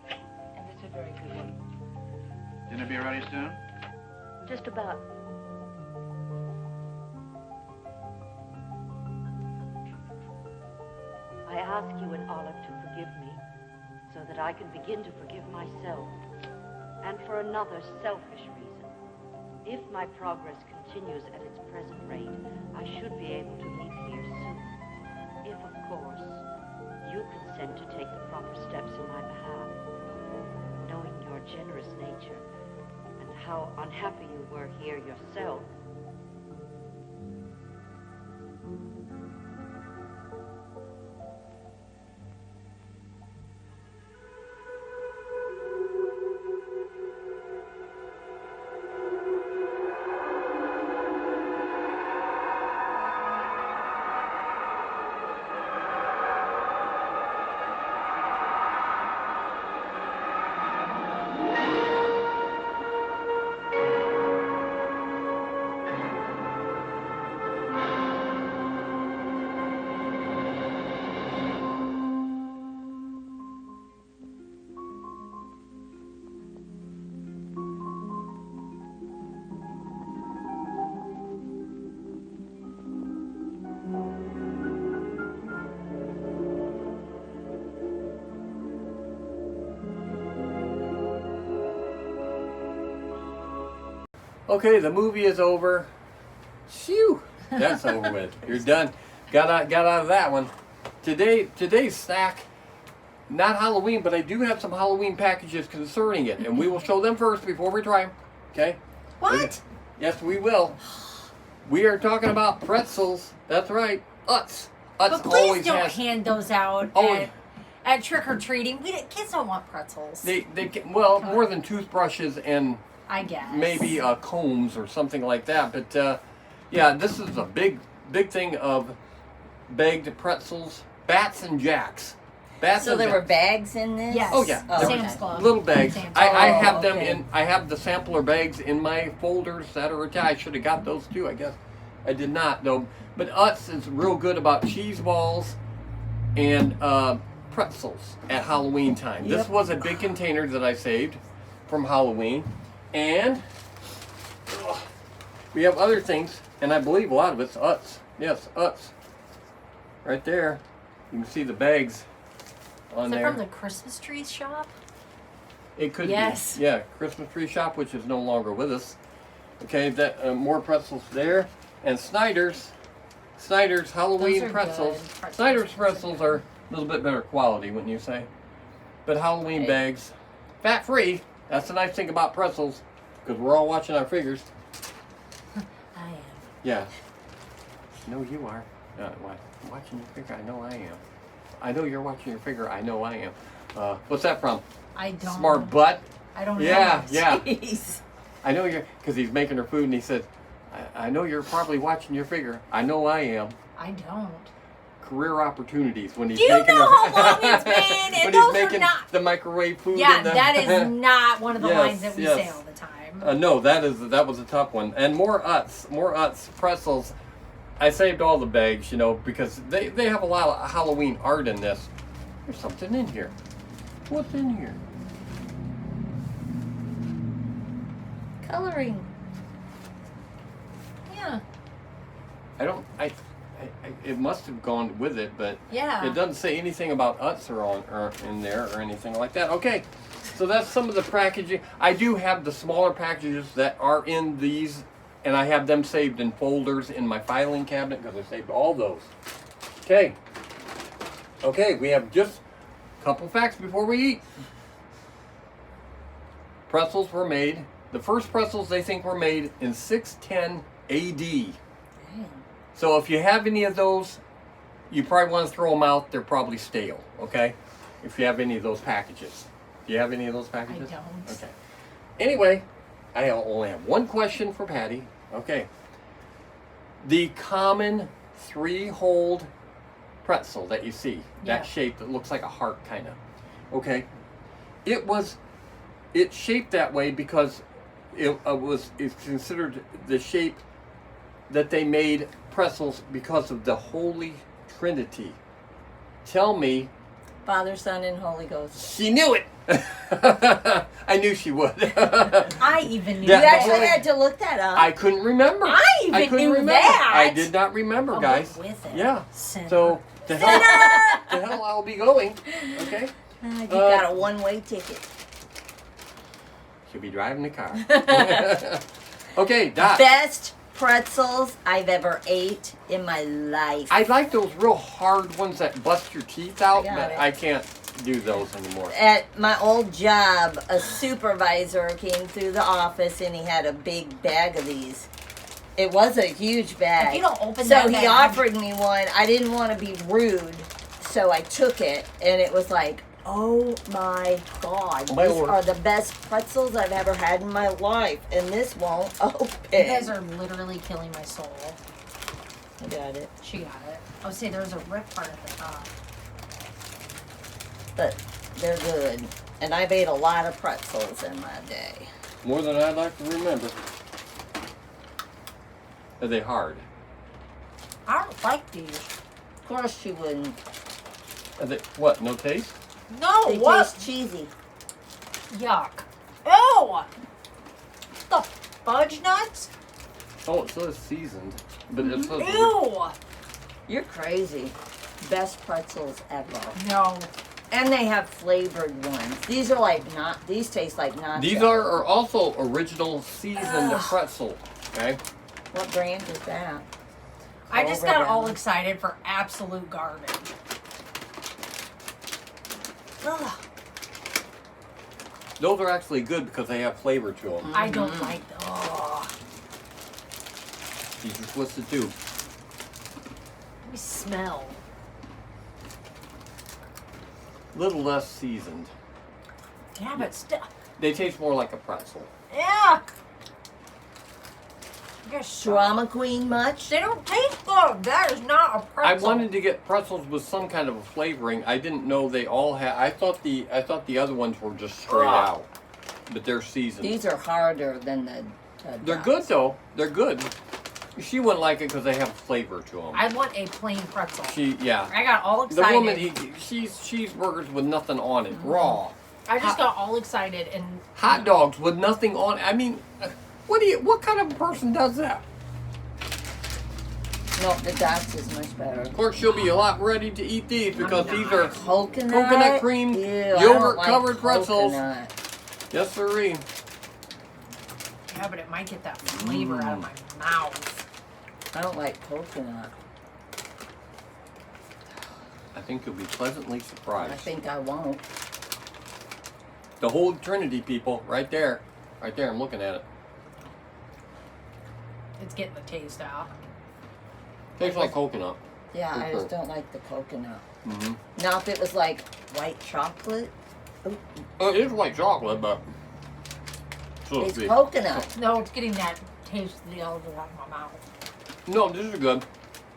And it's a very good one. Dinner be ready soon? Just about. I ask you and Olive to forgive me so that I can begin to forgive myself. And for another selfish reason. If my progress continues at its present rate, I should be able to leave here soon. If, of course, you consent to take the proper steps in my behalf. Knowing your generous nature and how unhappy you were here yourself, Okay, the movie is over. Phew, that's over with. You're done. Got out of that one. Today's snack, not Halloween, but I do have some Halloween packages concerning it, and we will show them first before we try them. Okay? What? Yes, we will. We are talking about pretzels. That's right. Utz. Utz But please always don't has. hand those out Always. at trick or treating. Kids don't want pretzels. Well, more than toothbrushes and I guess. maybe combs or something like that. But yeah, this is a big thing of bagged pretzels, Bats and Jacks. Bats So and there were Jacks. bags in this? Yes. Oh yeah, Oh, there Sam's were Club. little bags. Sam's I Club. have them Okay. in. I have the sampler bags in my folders that are attached. I should have got those too. I guess I did not though. But Utz is real good about cheese balls and pretzels at Halloween time. This Yep. was a big container that I saved from Halloween, and we have other things, and I believe a lot of it's Utz. Yes, Utz. Right there, you can see the bags on Is it there. from the Christmas tree shop? It could Yes. be. Yeah, Christmas tree shop, which is no longer with us. Okay, that more pretzels there, and Snyder's Halloween Those are pretzels. good. Pretzels. Snyder's pretzels are a little bit better quality, wouldn't you say? But Halloween Hey. bags, fat free. That's the nice thing about pretzels, because we're all watching our figures. I am. Yeah. No, you are. Watching your figure? I know I am. I know you're watching your figure. I know I am. What's that from? I don't. Smart Butt? I don't know. Yeah. Jeez. I know you're, because he's making her food and he says, I know you're probably watching your figure. I know I am. I don't. Career opportunities when he's Do you making know her, how long it's been? And when those he's are making not. the microwave food. Yeah, and the, that is not one of the Yes, lines that we yes. say all the time. No, that was a tough one. And more Utz pretzels. I saved all the bags, you know, because they have a lot of Halloween art in this. There's something in here. What's in here? Coloring. Yeah. It must have gone with it, but Yeah. it doesn't say anything about Utz or in there or anything like that. Okay, so that's some of the packaging. I do have the smaller packages that are in these, and I have them saved in folders in my filing cabinet because I saved all those. Okay, we have just a couple facts before we eat. Pretzels were made, the first pretzels they think were made in 610 AD. So if you have any of those, you probably want to throw them out. They're probably stale, okay? If you have any of those packages. Do you have any of those packages? I don't. Okay. Anyway, I only have one question for Patty. Okay. The common 3-holed pretzel that you see, that shape that looks like a heart kind of. Okay. It's shaped that way because it's considered the shape that they made pretzels because of the Holy Trinity. Tell me. Father, Son, and Holy Ghost. She knew it. I knew she would. I even knew You that. actually had to look that up. I couldn't remember. I even couldn't knew remember. that. I did not remember, guys. With it. Yeah. Sinner. So the hell I'll be going. Okay. You got a one-way ticket. She'll be driving the car. Okay, Doc. Best pretzels I've ever ate in my life. I like those real hard ones that bust your teeth out, got but it. I can't do those anymore. At my old job, a supervisor came through the office and he had a big bag of these. It was a huge bag. If you don't open so that he bag- offered me one. I didn't want to be rude, so I took it, and it was like, oh my God, My these Lord. are the best pretzels I've ever had in my life, and this won't open. You guys are literally killing my soul. I got it. She got it. Oh, see, there's a rip part at the top. But they're good. And I've ate a lot of pretzels in my day. More than I'd like to remember. Are they hard? I don't like these. Of course you wouldn't. Are they, what, no taste? No, They what? taste cheesy. Yuck. Ew! The fudge nuts? Oh, it says seasoned. But it says... Ew! You're crazy. Best pretzels ever. No. And they have flavored ones. These are like not. These taste like nachos. These are also original seasoned Ugh. pretzel. Okay? What brand is that? I just got Cobra all Brown. excited for absolute garbage. Ugh. Those are actually good because they have flavor to them. I don't like them. Ugh. These are twisted too. Let me smell. Little less seasoned. Yeah, but still. They taste more like a pretzel. Yeah. Yes, Drama Queen much? They don't taste good. That is not a I pretzel. wanted to get pretzels with some kind of a flavoring. I didn't know they all had. I thought the other ones were just straight out, but they're seasoned. These are harder than the. They're good though. They're good. She wouldn't like it because they have flavor to them. I want a plain pretzel. Yeah. I got all The excited. woman, she's cheeseburgers with nothing on it, raw. I just got all excited and Hot dogs with nothing on it. I mean, what kind of person does that? No, the Dots is much better. Of course, she'll be a lot ready to eat these because these are Coconut cream, Ew, I don't yogurt like covered pretzels. coconut. Yes, sirree. yeah, but it might get that flavor out of my mouth. I don't like coconut. I think you'll be pleasantly surprised. I think I won't. The whole Trinity, people, right there. Right there, I'm looking at it. It's getting the taste out. Tastes like coconut. Yeah, For I sure. just don't like the coconut. Mm-hmm. Now, if it was like white chocolate, It is white chocolate, but it's coconut. No, it's getting that taste of the other out of my mouth. No, this is good.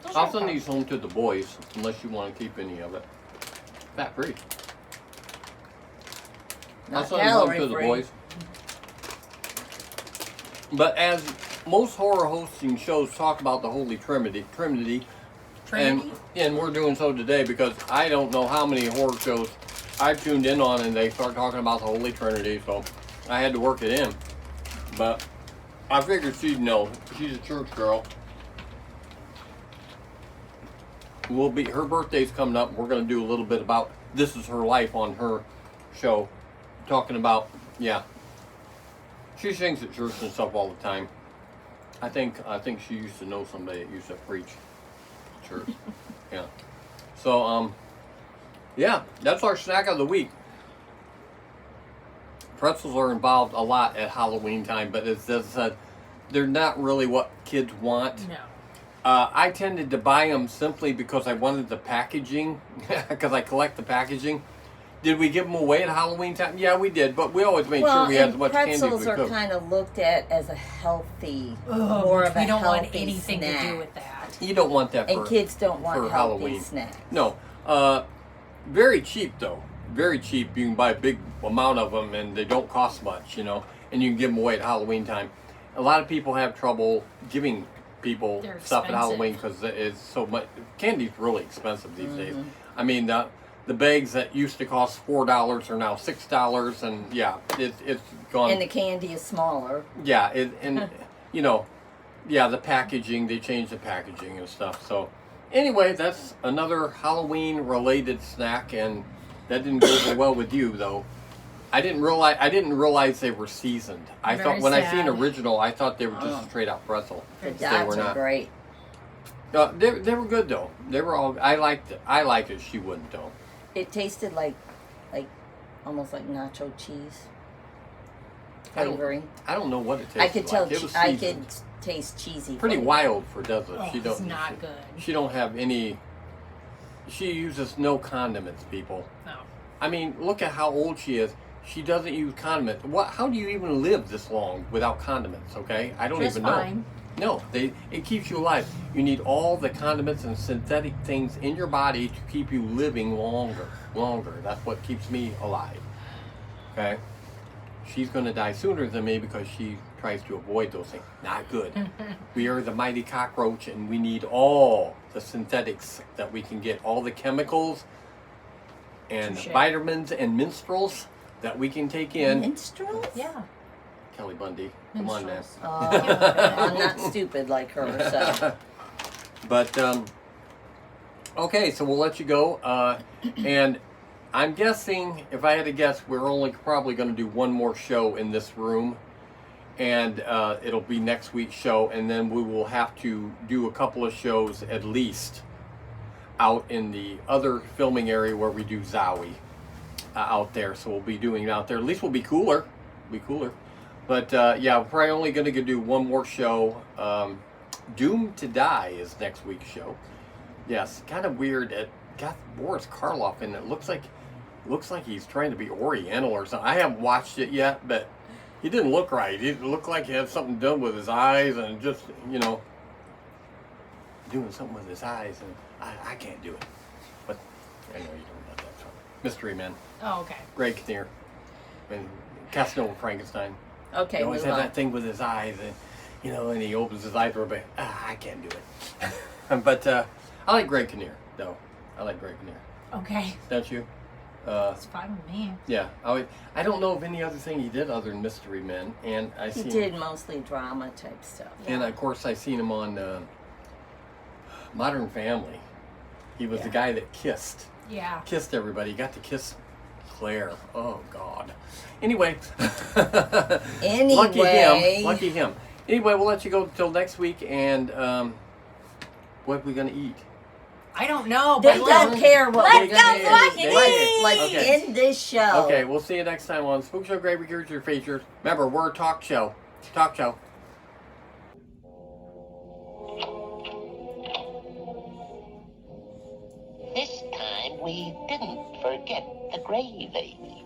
Those I'll are send fun. these home to the boys, unless you want to keep any of it. Fat free. I'll Not send them home to the calorie-free. boys. But as most horror hosting shows talk about the Holy Trinity, and we're doing so today because I don't know how many horror shows I've tuned in on and they start talking about the Holy Trinity, so I had to work it in. But I figured she'd know. She's a church girl. Her birthday's coming up. We're going to do a little bit about This Is Her Life on her show, talking about, yeah. She sings at church and stuff all the time. I think she used to know somebody that used to preach at church. Yeah. So yeah, that's our snack of the week. Pretzels are involved a lot at Halloween time, but as I said, they're not really what kids want. No. I tended to buy them simply because I wanted the packaging, because I collect the packaging. Did we give them away at Halloween time? Yeah, we did, but we always made sure we had as much candy as we pretzels are could. kind of looked at as a healthy, Ugh, more which of a we don't healthy want anything snack. to do with that. You don't want that for And kids don't want for healthy Halloween. snacks. No. Very cheap, though. Very cheap. You can buy a big amount of them, and they don't cost much, and you can give them away at Halloween time. A lot of people have trouble giving people They're stuff at expensive. Halloween because it's so much. Candy's really expensive these days. I mean, the bags that used to cost $4 are now $6, and yeah, it's gone. And the candy is smaller. Yeah, the packaging, they changed the packaging and stuff. So anyway, that's another Halloween related snack, and that didn't go so well with you though. I didn't realize they were seasoned. I Very thought when I sad. seen original, I thought they were just straight out pretzel. The They dots were are not. great. They were good though. They were all. I liked it. She wouldn't though. It tasted like almost like nacho cheese I don't- flavoring. I don't know what it tasted I could tell. like. It was I seasoned. could taste cheesy. Pretty flavor. wild for Desert. Oh, She it's don't. not good. She don't have any. She uses no condiments, people. No. I mean, look at how old she is. She doesn't use condiments. How do you even live this long without condiments? Okay, I don't Just even know. fine. No, it keeps you alive. You need all the condiments and synthetic things in your body to keep you living longer. That's what keeps me alive. Okay, she's going to die sooner than me because she tries to avoid those things. Not good. We are the mighty cockroach, and we need all the synthetics that we can get, all the chemicals and Touche. vitamins and minstrels that we can take in. Minstrels? Yeah. Kelly Bundy, come on, man. Minstrels. I'm not stupid like her. So But okay, so we'll let you go. And I'm guessing, if I had to guess, we're only probably going to do one more show in this room, and it'll be next week's show, and then we will have to do a couple of shows at least out in the other filming area where we do Zowie out there. So we'll be doing it out there. At least we'll be cooler. But yeah, we're probably only going to do one more show. Doomed to Die is next week's show. Yes, kind of weird. It got Boris Karloff in it. Looks like he's trying to be Oriental or something. I haven't watched it yet, but he didn't look right. He looked like he had something done with his eyes and just, doing something with his eyes, and I can't do it. But I know you don't know that song. Mystery Men. Oh, okay. Greg Kinnear. And Casanova Frankenstein. okay, He always move had on. that thing with his eyes, and and he opens his eyes for a bit. I can't do it. But I like Greg Kinnear, though. I like Greg Kinnear. Okay. Don't you? It's fine with me. Yeah. I don't know of any other thing he did other than Mystery Men, and He did mostly drama type stuff. And of course, I seen him on Modern Family. He was the guy that kissed everybody. He got to kiss Claire. Oh God. Anyway. Lucky him. Anyway, we'll let you go till next week. And what are we gonna eat? I don't know. They But don't care what let's we're go gonna watch do. it. Let's Okay. end this show. Okay, we'll see you next time on Spook Show Great Recruiter Features. Remember, we're a talk show. Talk show. time, we didn't forget the gravy.